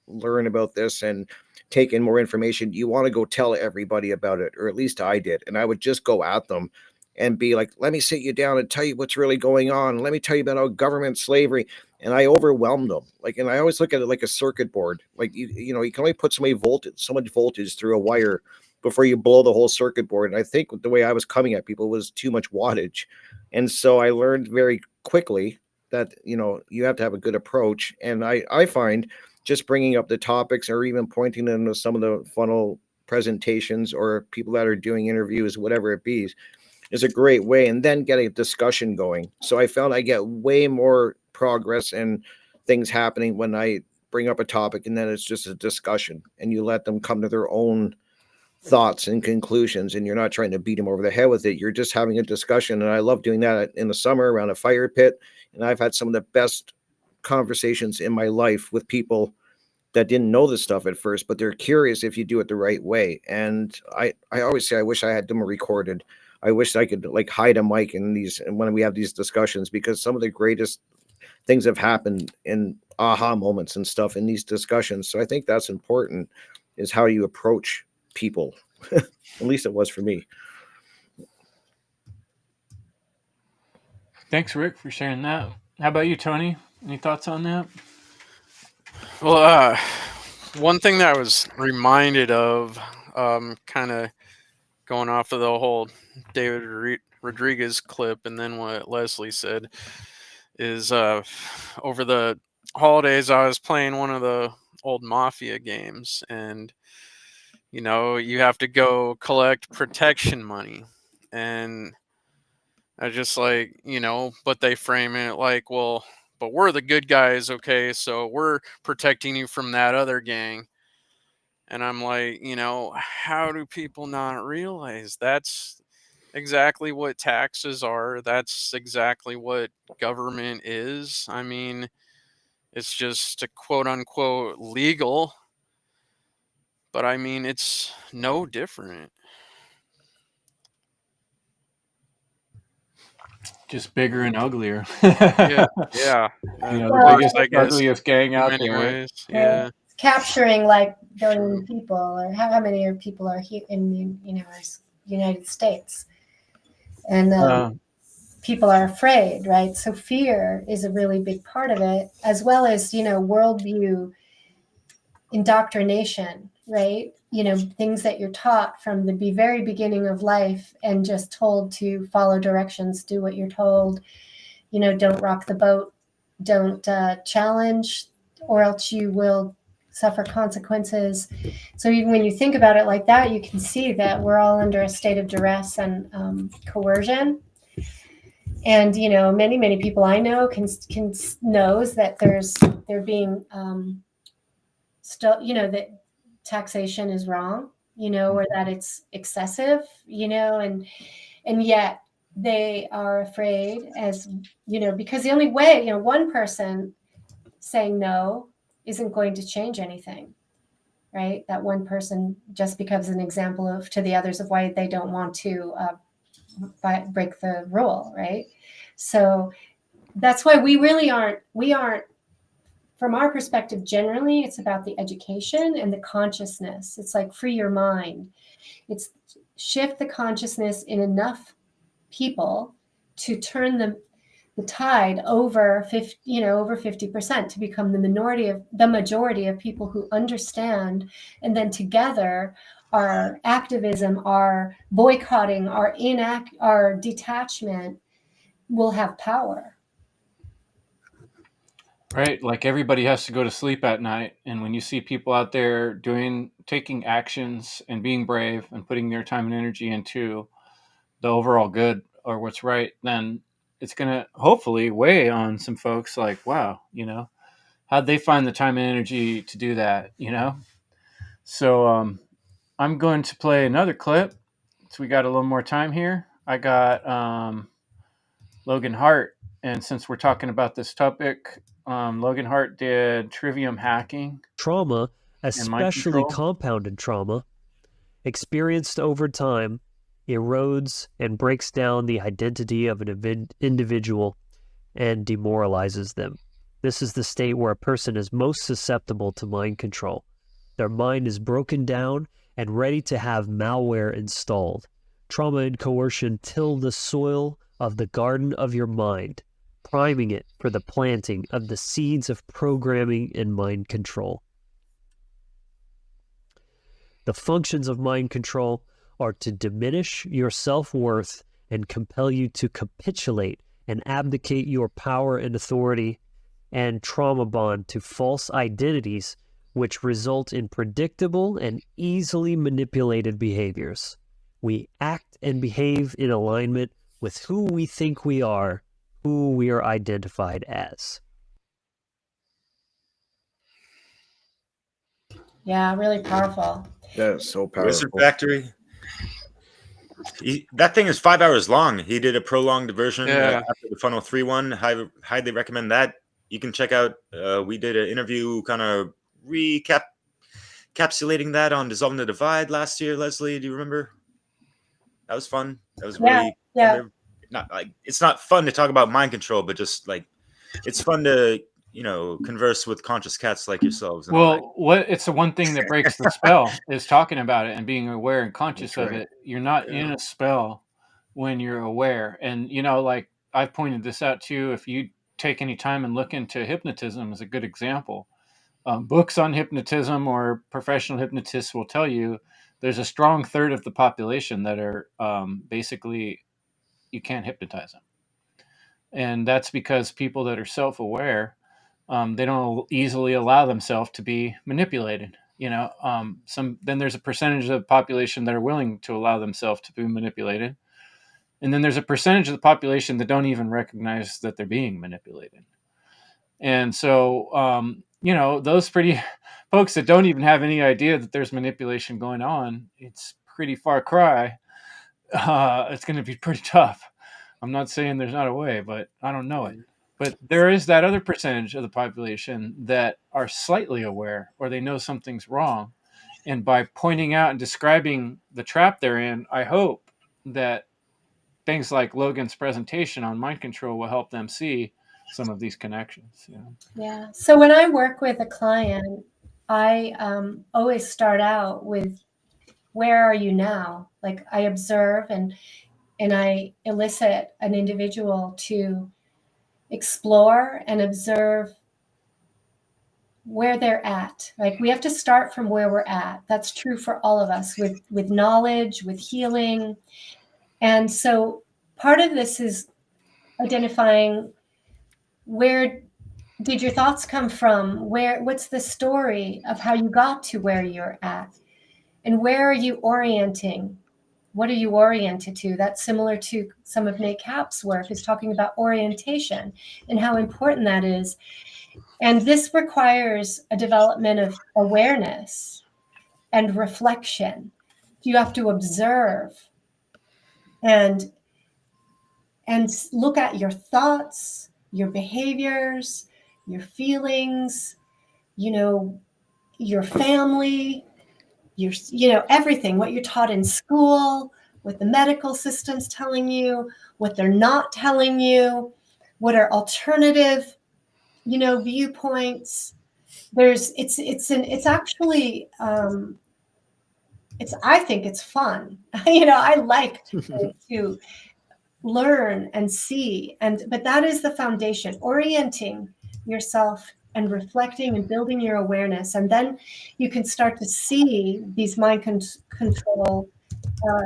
learn about this and take in more information. You want to go tell everybody about it, or at least I did. And I would just go at them and be like, let me sit you down and tell you what's really going on. Let me tell you about how government slavery. And I overwhelmed them. Like, and I always look at it like a circuit board. Like, you can only put so much voltage through a wire before you blow the whole circuit board. And I think the way I was coming at people was too much wattage. And so I learned very quickly that, you have to have a good approach. And I find just bringing up the topics, or even pointing them to some of the funnel presentations or people that are doing interviews, whatever it be, is a great way. And then getting a discussion going. So I found I get way more progress and things happening when I bring up a topic and then it's just a discussion and you let them come to their own thoughts and conclusions, and you're not trying to beat them over the head with it. You're just having a discussion. And I love doing that in the summer around a fire pit. And I've had some of the best conversations in my life with people that didn't know this stuff at first, but they're curious if you do it the right way. And I always say, I wish I had them recorded. I wish I could like hide a mic in these, and when we have these discussions, because some of the greatest things have happened in aha moments and stuff in these discussions. So I think that's important, is how you approach people. At least it was for me. Thanks, Rick, for sharing that. How about you, Tony? Any thoughts on that? Well, one thing that I was reminded of, kind of going off of the whole David Rodriguez clip, and then what Leslie said, is over the holidays I was playing one of the old Mafia games, and you have to go collect protection money, and I just like, but they frame it like, well, but we're the good guys, okay, so we're protecting you from that other gang. And I'm like, how do people not realize that's exactly what taxes are? That's exactly what government is. I mean, it's just a quote unquote legal, but I mean, it's no different. Just bigger and uglier. Yeah, yeah. The Well, biggest, I guess ugliest gang in out many there. ways, yeah. capturing like billion people, or how many people are here in the United States, and people are afraid, right? So fear is a really big part of it, as well as worldview indoctrination, right? Things that you're taught from the very beginning of life and just told to follow directions, do what you're told, don't rock the boat, don't challenge, or else you will suffer consequences. So even when you think about it like that, you can see that we're all under a state of duress and coercion. And many people I know can knows that they're being still, that taxation is wrong, or that it's excessive, and yet they are afraid, as because the only way, one person saying no isn't going to change anything, right? That one person just becomes an example to the others of why they don't want to break the rule, right? So that's why we aren't, from our perspective, generally, it's about the education and the consciousness. It's like free your mind. It's shift the consciousness in enough people to turn the tide over 50, over 50% to become the majority of people who understand, and then together our activism, our boycotting, our detachment will have power. Right, like everybody has to go to sleep at night, and when you see people out there taking actions and being brave and putting their time and energy into the overall good or what's right, then it's going to hopefully weigh on some folks like, wow, how'd they find the time and energy to do that, So I'm going to play another clip. So we got a little more time here. I got Logan Hart. And since we're talking about this topic, Logan Hart did Trivium Hacking. Trauma, and Mind especially Control. compounded trauma, experienced over time, erodes and breaks down the identity of an individual and demoralizes them. This is the state where a person is most susceptible to mind control. Their mind is broken down and ready to have malware installed. Trauma and coercion till the soil of the garden of your mind, priming it for the planting of the seeds of programming and mind control. The functions of mind control are to diminish your self-worth and compel you to capitulate and abdicate your power and authority, and trauma bond to false identities which result in predictable and easily manipulated behaviors. We act and behave in alignment with who we think we are, who we are identified as. Yeah, really powerful. That is so powerful. Wizard Factory. That thing is 5 hours long. He did a prolonged version after the Funnel 3 one. Highly recommend that. You can check out. We did an interview, kind of encapsulating that on Dissolving the Divide last year. Leslie, do you remember? That was fun. That was really not like, it's not fun to talk about mind control, but just like it's fun to converse with conscious cats like yourselves. Well, it's the one thing that breaks the spell is talking about it and being aware and conscious of it. You're not in a spell when you're aware. And, like I've pointed this out too, if you take any time and look into hypnotism is a good example. Books on hypnotism or professional hypnotists will tell you there's a strong third of the population that are basically, you can't hypnotize them. And that's because people that are self-aware, they don't easily allow themselves to be manipulated. Then there's a percentage of the population that are willing to allow themselves to be manipulated. And then there's a percentage of the population that don't even recognize that they're being manipulated. And so, those pretty folks that don't even have any idea that there's manipulation going on, it's pretty far cry. It's going to be pretty tough. I'm not saying there's not a way, but I don't know it. But there is that other percentage of the population that are slightly aware or they know something's wrong. And by pointing out and describing the trap they're in, I hope that things like Logan's presentation on mind control will help them see some of these connections. Yeah. So when I work with a client, I always start out with, where are you now? Like I observe and I elicit an individual to explore and observe where they're at. Like we have to start from where we're at. That's true for all of us with knowledge, with healing. And so part of this is identifying, where did your thoughts come from? What's the story of how you got to where you're at? And where are you orienting? What are you oriented to? That's similar to some of Nate Cap's work, is talking about orientation and how important that is. And this requires a development of awareness and reflection. You have to observe and look at your thoughts, your behaviors, your feelings, your family, everything, what you're taught in school, what the medical system's telling you, what they're not telling you, what are alternative, viewpoints. I think it's fun. I like to learn and see. But that is the foundation, orienting yourself and reflecting and building your awareness. And then you can start to see these mind control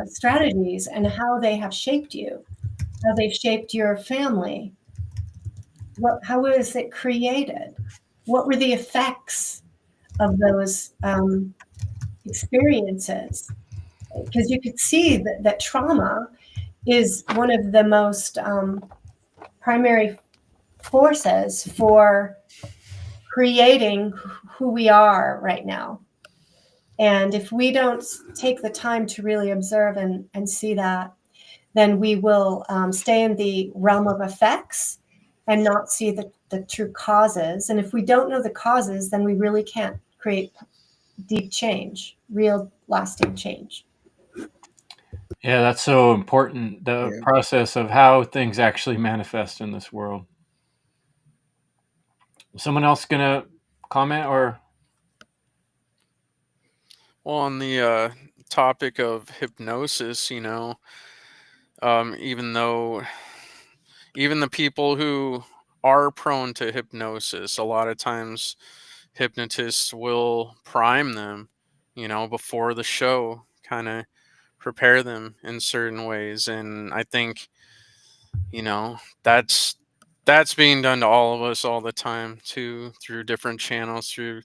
strategies and how they have shaped you, how they've shaped your family. How was it created? What were the effects of those experiences? Because you could see that trauma is one of the most primary forces for creating who we are right now. And if we don't take the time to really observe and see that, then we will stay in the realm of effects and not see the true causes. And if we don't know the causes, then we really can't create deep change, real lasting change. Yeah, that's so important. The process of how things actually manifest in this world. Someone else gonna comment or? Well, on the topic of hypnosis, even though even the people who are prone to hypnosis, a lot of times hypnotists will prime them, before the show, kind of prepare them in certain ways. And I think, that's being done to all of us all the time too, through different channels, through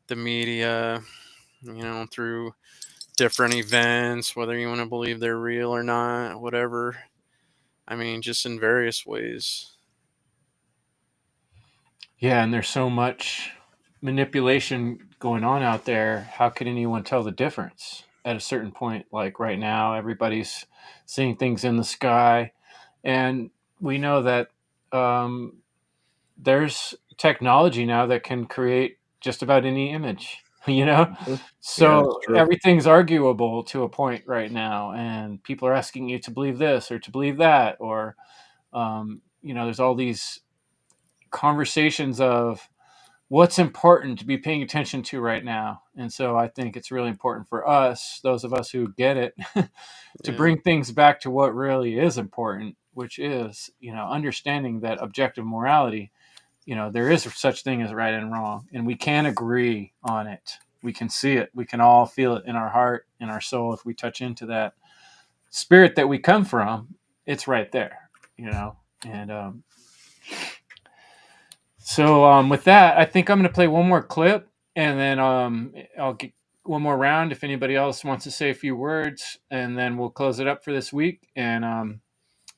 the media, through different events, whether you want to believe they're real or not, whatever. I mean, just in various ways. Yeah, and there's so much manipulation going on out there. How could anyone tell the difference at a certain point? Like right now, everybody's seeing things in the sky, and we know that there's technology now that can create just about any image. So everything's arguable to a point right now, and people are asking you to believe this or to believe that, or there's all these conversations of what's important to be paying attention to right now. And so I think it's really important for us, those of us who get it, to bring things back to what really is important, which is, understanding that objective morality, there is such thing as right and wrong, and we can agree on it. We can see it. We can all feel it in our heart, in our soul. If we touch into that spirit that we come from, it's right there, and, so with that, I think I'm going to play one more clip, and then I'll get one more round if anybody else wants to say a few words, and then we'll close it up for this week. And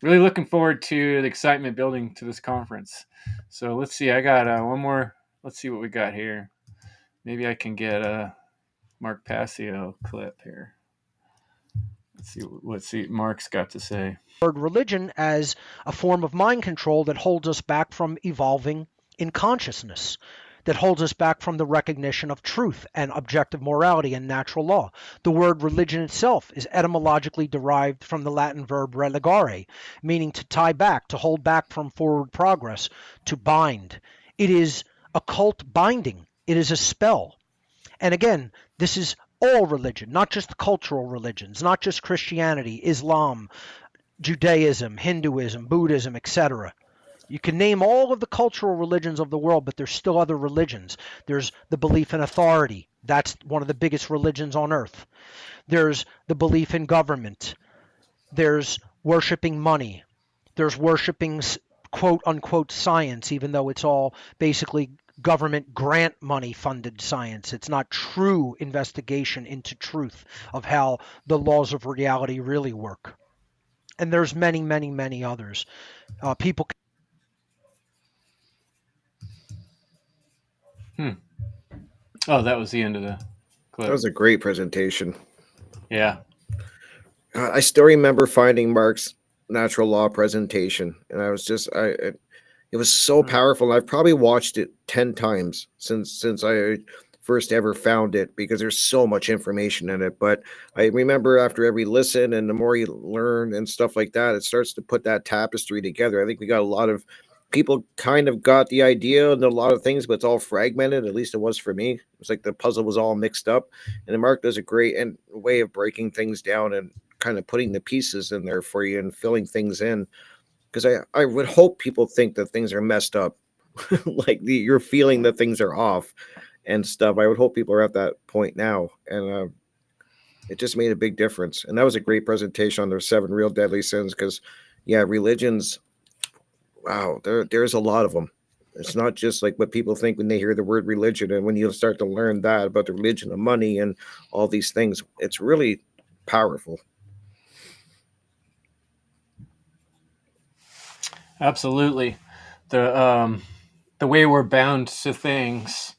really looking forward to the excitement building to this conference. So let's see. I got one more. Let's see what we got here. Maybe I can get a Mark Passio clip here. Let's see what Mark's got to say. Religion as a form of mind control that holds us back from evolving in consciousness, that holds us back from the recognition of truth and objective morality and natural law. The word religion itself is etymologically derived from the Latin verb religare, meaning to tie back, to hold back from forward progress, to bind. It is occult binding. It is a spell. And again, this is all religion, not just cultural religions, not just Christianity, Islam, Judaism, Hinduism, Buddhism, etc. You can name all of the cultural religions of the world, but there's still other religions. There's the belief in authority. That's one of the biggest religions on earth. There's the belief in government. There's worshiping money. There's worshiping quote unquote science, even though it's all basically government grant money funded science. It's not true investigation into truth of how the laws of reality really work. And there's many, many, many others. People. Oh, that was the end of the clip. That was a great presentation. Yeah. I still remember finding Mark's natural law presentation, and I was just, it was so powerful. I've probably watched it 10 times since I first ever found it, because there's so much information in it. But I remember after every listen, and the more you learn and stuff like that, it starts to put that tapestry together. I think we got a lot of people kind of got the idea and a lot of things, but it's all fragmented. At least it was for me. It's like the puzzle was all mixed up. And Mark does a great way of breaking things down and kind of putting the pieces in there for you and filling things in. Because I would hope people think that things are messed up, like you're feeling that things are off and stuff. I would hope people are at that point now, and it just made a big difference. And that was a great presentation on their 7 real deadly sins. Because, yeah, religions, wow, there's a lot of them. It's not just like what people think when they hear the word religion. And when you start to learn that about the religion of money and all these things, it's really powerful. Absolutely. The way we're bound to things,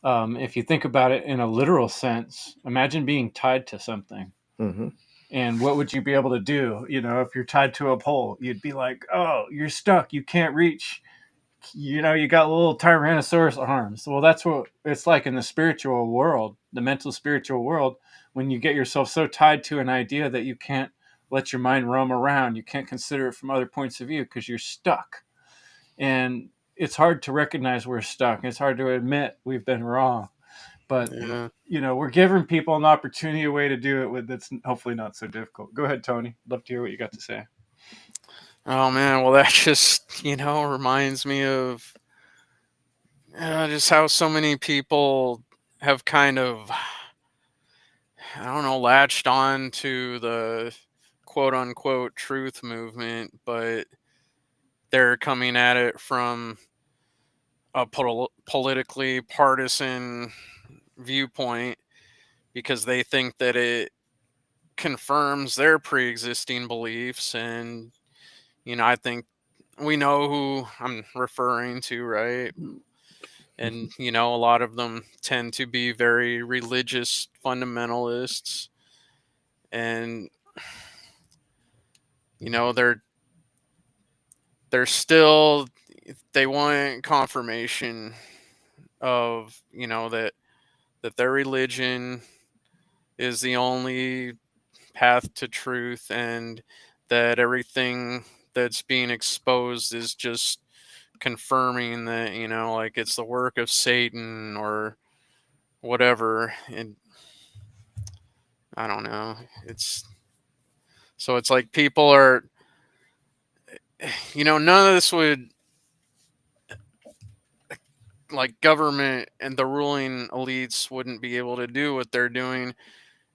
if you think about it in a literal sense, imagine being tied to something. Mm-hmm. And what would you be able to do? You know, if you're tied to a pole, you'd be like, oh, you're stuck. You can't reach. You know, you got little Tyrannosaurus arms. Well, that's what it's like in the spiritual world, the mental spiritual world, when you get yourself so tied to an idea that you can't let your mind roam around. You can't consider it from other points of view because you're stuck. And it's hard to recognize we're stuck. It's hard to admit we've been wrong. But, Yeah. you know, we're giving people an opportunity, a way to do it with that's hopefully not so difficult. Go ahead, Tony. Love to hear what you got to say. Oh man, well that just reminds me of just how so many people have kind of, I don't know, latched on to the quote unquote truth movement, but they're coming at it from a politically partisan viewpoint because they think that it confirms their pre-existing beliefs. And I think we know who I'm referring to, right? And a lot of them tend to be very religious fundamentalists, and they're still, they want confirmation of that their religion is the only path to truth, and that everything that's being exposed is just confirming that like it's the work of Satan or whatever. And I don't know, it's like people are, none of this would, like, government and the ruling elites wouldn't be able to do what they're doing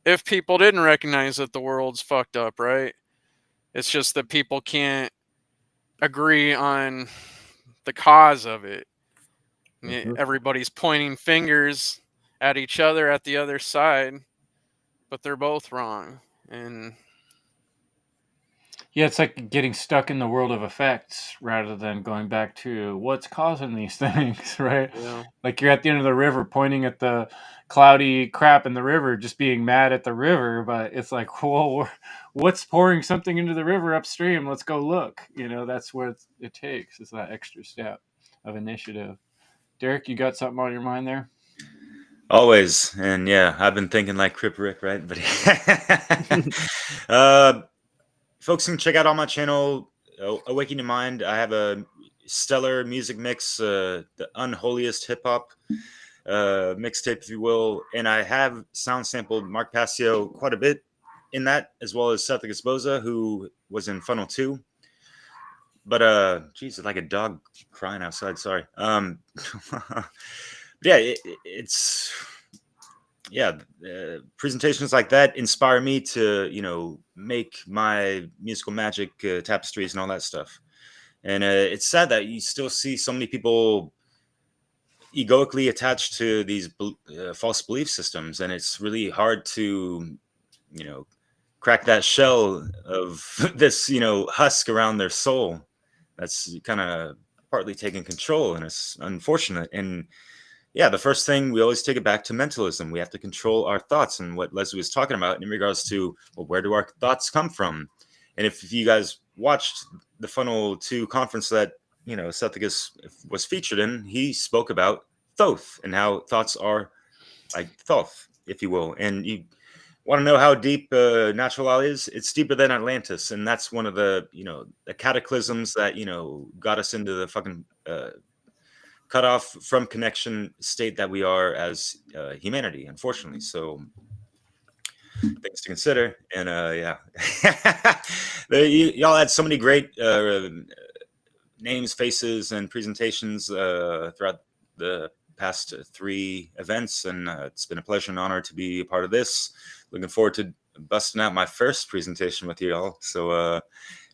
if people didn't recognize that the world's fucked up, right? It's just that people can't agree on the cause of it. Mm-hmm. Everybody's pointing fingers at each other at the other side, but they're both wrong. And Yeah, it's like getting stuck in the world of effects rather than going back to what's causing these things, right? Like you're at the end of the river pointing at the cloudy crap in the river, just being mad at the river, but it's like, well, what's pouring something into the river upstream? Let's go look. You know, that's what it takes. It's that extra step of initiative. Derek, you got something on your mind there? Always. And yeah, I've been thinking like Crip Rick, right? But folks can check out on my channel, Awaken Your Mind. I have a stellar music mix, the unholiest hip hop mixtape, if you will. And I have sound sampled Mark Passio quite a bit in that, as well as Seth Exposa, who was in Funnel 2. But geez, it's like a dog crying outside. Sorry. Yeah, it's presentations like that inspire me to make my musical magic tapestries and all that stuff. And it's sad that you still see so many people egoically attached to these false belief systems, and it's really hard to crack that shell of this husk around their soul that's kind of partly taking control, and it's unfortunate. And yeah, the first thing, we always take it back to mentalism. We have to control our thoughts, and what Leslie was talking about in regards to, well, where do our thoughts come from? And if you guys watched the Funnel 2 conference that Sethicus was featured in, he spoke about Thoth and how thoughts are like Thoth, if you will. And you want to know how deep natural law is? It's deeper than Atlantis, and that's one of the the cataclysms that got us into the fucking cut off from connection state that we are as humanity, unfortunately. So things to consider. And yeah, y'all had so many great names, faces, and presentations throughout the past 3 events, and it's been a pleasure and honor to be a part of this. Looking forward to busting out my first presentation with you all. So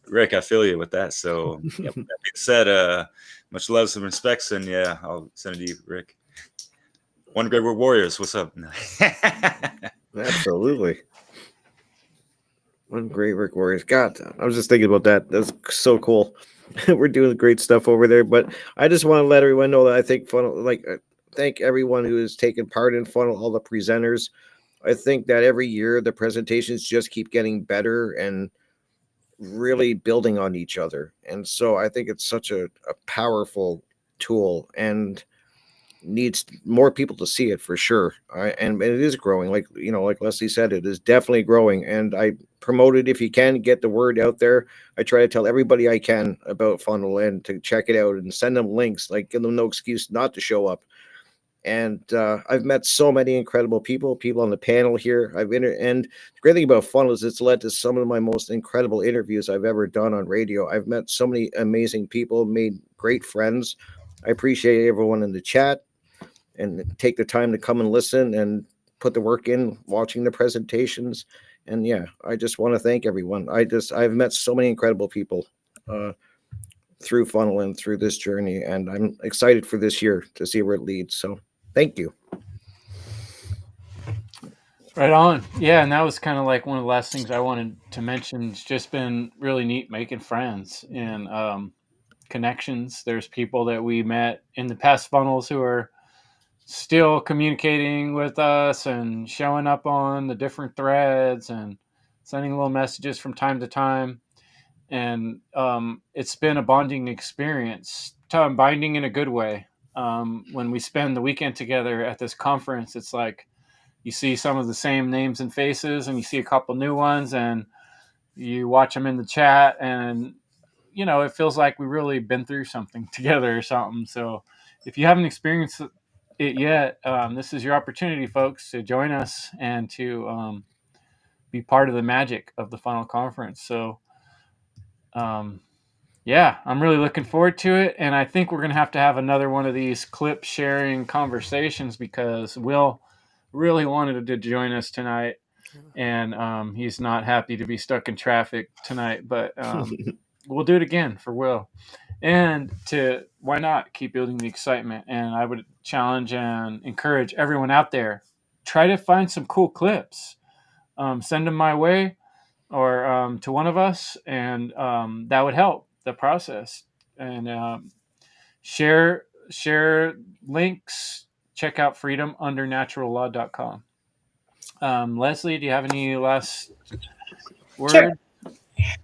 Rick, I feel you with that. So yeah, with that being said, much love and respects, and yeah, I'll send it to you, Rick. One Great World Warriors, what's up? Absolutely. One Great World Warriors. God, I was just thinking about that. That's so cool. We're doing great stuff over there. But I just want to let everyone know that I think Funnel, thank everyone who has taken part in Funnel, all the presenters. I think that every year the presentations just keep getting better and really building on each other. And so I think it's such a powerful tool and needs more people to see it for sure. And it is growing. Like Leslie said, it is definitely growing. And I promote it if you can, get the word out there. I try to tell everybody I can about Funnel and to check it out and send them links, like give them no excuse not to show up. And I've met so many incredible people on the panel here. And the great thing about Funnel is it's led to some of my most incredible interviews I've ever done on radio. I've met so many amazing people, made great friends. I appreciate everyone in the chat and take the time to come and listen and put the work in watching the presentations. And yeah, I just want to thank everyone. I've met so many incredible people through Funnel and through this journey, and I'm excited for this year to see where it leads. So thank you. Right on. Yeah, and that was kind of like one of the last things I wanted to mention. It's just been really neat making friends and connections. There's people that we met in the past funnels who are still communicating with us and showing up on the different threads and sending little messages from time to time. And it's been a bonding experience, binding in a good way. When we spend the weekend together at this conference, it's like you see some of the same names and faces, and you see a couple new ones, and you watch them in the chat, and it feels like we've really been through something together or something. So if you haven't experienced it yet, this is your opportunity, folks, to join us and to be part of the magic of the Funnel Conference. So yeah, I'm really looking forward to it. And I think we're going to have another one of these clip sharing conversations because Will really wanted to join us tonight. And he's not happy to be stuck in traffic tonight, but we'll do it again for Will. And why not keep building the excitement? And I would challenge and encourage everyone out there, try to find some cool clips. Send them my way or to one of us, and that would help the process. And share links. Check out freedomundernaturallaw.com. Leslie, do you have any last word? Sure.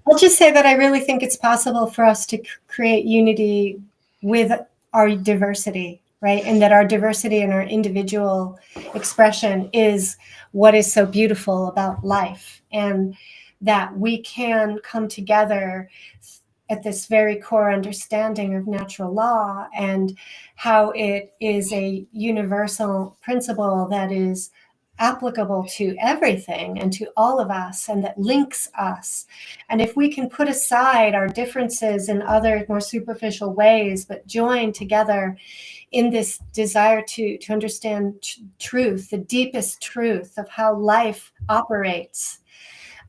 I'll just say that I really think it's possible for us to create unity with our diversity, right? And that our diversity and our individual expression is what is so beautiful about life, and that we can come together at this very core understanding of natural law and how it is a universal principle that is applicable to everything and to all of us, and that links us. And if we can put aside our differences in other more superficial ways, but join together in this desire to understand truth, the deepest truth of how life operates,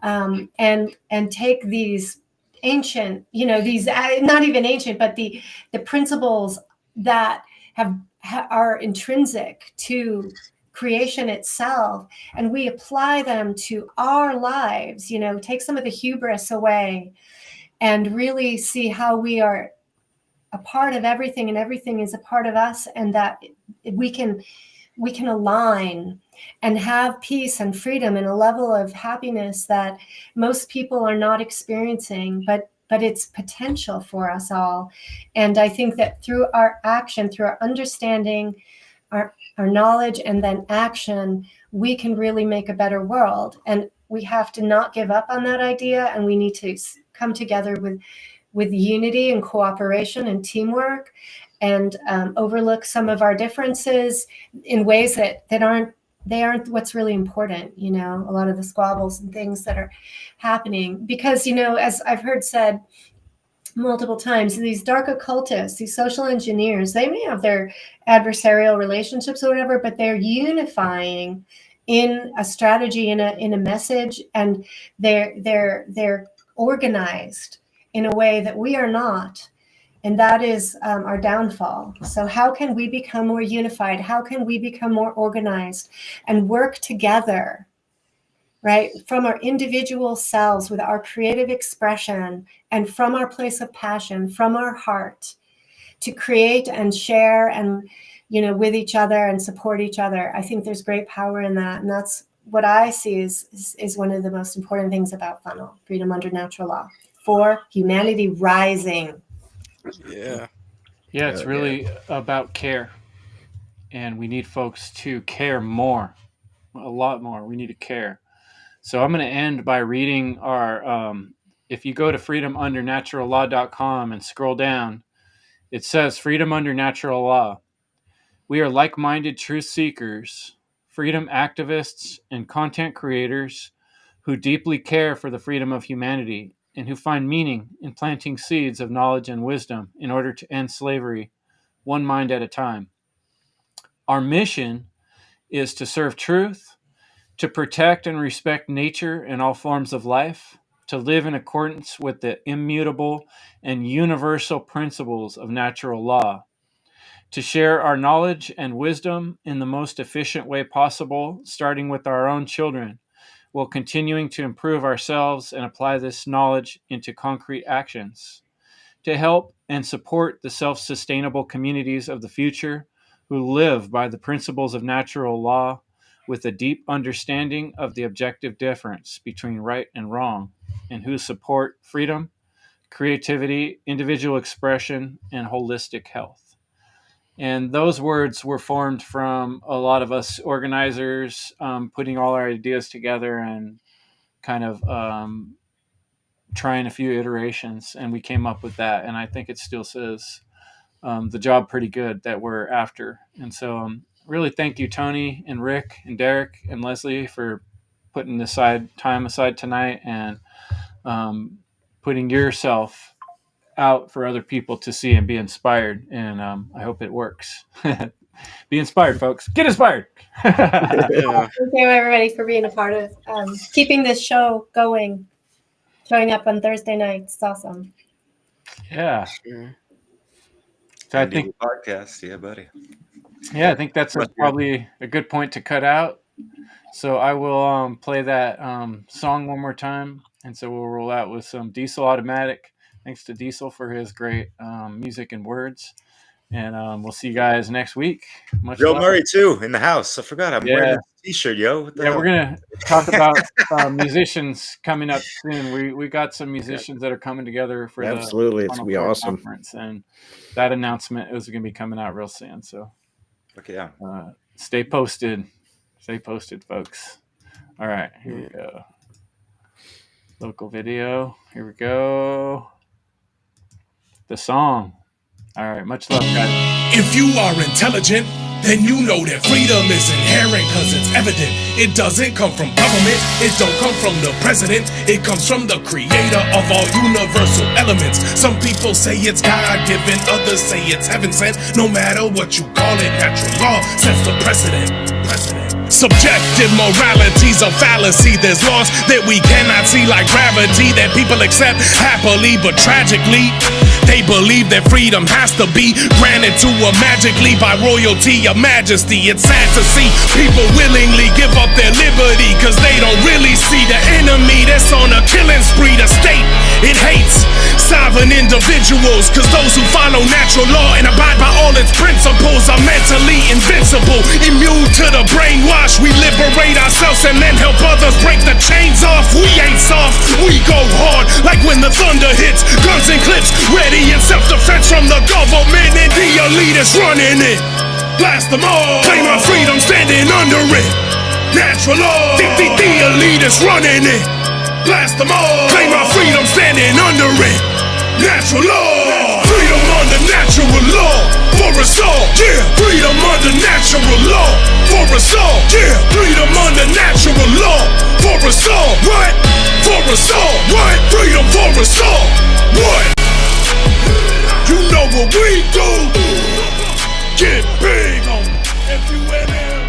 and take these ancient, these not even ancient, but the principles that are intrinsic to creation itself, and we apply them to our lives, take some of the hubris away and really see how we are a part of everything and everything is a part of us, and that we can align and have peace and freedom and a level of happiness that most people are not experiencing, but it's potential for us all. And I think that through our action, through our understanding, our knowledge, and then action, we can really make a better world. And we have to not give up on that idea, and we need to come together with unity and cooperation and teamwork, and overlook some of our differences in ways that they aren't what's really important, you know, a lot of the squabbles and things that are happening. Because, you know, as I've heard said multiple times, these dark occultists, these social engineers, they may have their adversarial relationships or whatever, but they're unifying in a strategy, in a message, and they're organized in a way that we are not. And that is our downfall. So how can we become more unified? How can we become more organized and work together, right? From our individual selves with our creative expression and from our place of passion, from our heart, to create and share and, you know, with each other and support each other. I think there's great power in that. And that's what I see is one of the most important things about FUNL, freedom under natural law, for humanity rising. Yeah. Yeah, it's really about care. And we need folks to care more, a lot more. We need to care. So I'm going to end by reading our, if you go to freedomundernaturalllaw.com and scroll down, it says, freedom under natural law. We are like-minded truth seekers, freedom activists, and content creators who deeply care for the freedom of humanity and who find meaning in planting seeds of knowledge and wisdom in order to end slavery, one mind at a time. Our mission is to serve truth, to protect and respect nature and all forms of life, to live in accordance with the immutable and universal principles of natural law, to share our knowledge and wisdom in the most efficient way possible, starting with our own children, while continuing to improve ourselves and apply this knowledge into concrete actions, to help and support the self-sustainable communities of the future who live by the principles of natural law with a deep understanding of the objective difference between right and wrong, and who support freedom, creativity, individual expression, and holistic health. And those words were formed from a lot of us organizers putting all our ideas together and kind of trying a few iterations, and we came up with that. And I think it still says the job pretty good that we're after. And so really thank you, Tony and Rick and Derek and Leslie, for putting this time aside tonight and putting yourself out for other people to see and be inspired. And I hope it works. Be inspired, folks. Get inspired. Thank you, everybody, for being a part of keeping this show going, showing up on Thursday nights. It's awesome. Yeah. So I think podcast, yeah, buddy. Yeah, I think that's probably a good point to cut out. So I will play that song one more time, and so we'll roll out with some Diesel Automatic. Thanks to Diesel for his great music and words, and we'll see you guys next week. Much Joe love. Murray too in the house. I forgot I'm wearing this T-shirt, yo. What the hell? We're gonna talk about musicians coming up soon. We got some musicians that are coming together for absolutely. The it's gonna be awesome conference, and that announcement is gonna be coming out real soon. So okay, stay posted. Stay posted, folks. All right, here we go. Local video. Here we go. The song. All right, much love, guys. If you are intelligent, then you know that freedom is inherent, cause it's evident. It doesn't come from government, it don't come from the president, it comes from the creator of all universal elements. Some people say it's God-given, others say it's heaven sent. No matter what you call it, natural law sets the precedent. Subjective morality's a fallacy. There's laws that we cannot see, like gravity, that people accept happily, but tragically they believe that freedom has to be granted to us magically by royalty or majesty. It's sad to see people willingly give up their liberty, cause they don't really see the enemy that's on a killing spree. The state, it hates sovereign individuals, cause those who follow natural law and abide by all its principles are mentally invincible, immune to the brainwash. We liberate ourselves and then help others break the chains off. We ain't soft, we go hard, like when the thunder hits. Guns and clips ready in self-defense from the government and the elitists running it. Blast them all, claim our freedom standing under it. Natural law, the elitists running it. Blast them all, claim our freedom standing under it. Natural law, freedom. freedom under natural law for us all. Yeah, freedom under natural law for us all. Yeah, freedom under natural law for us all. What? For us all. What? Freedom for us all. What? You know what we do. Get big on FUNL.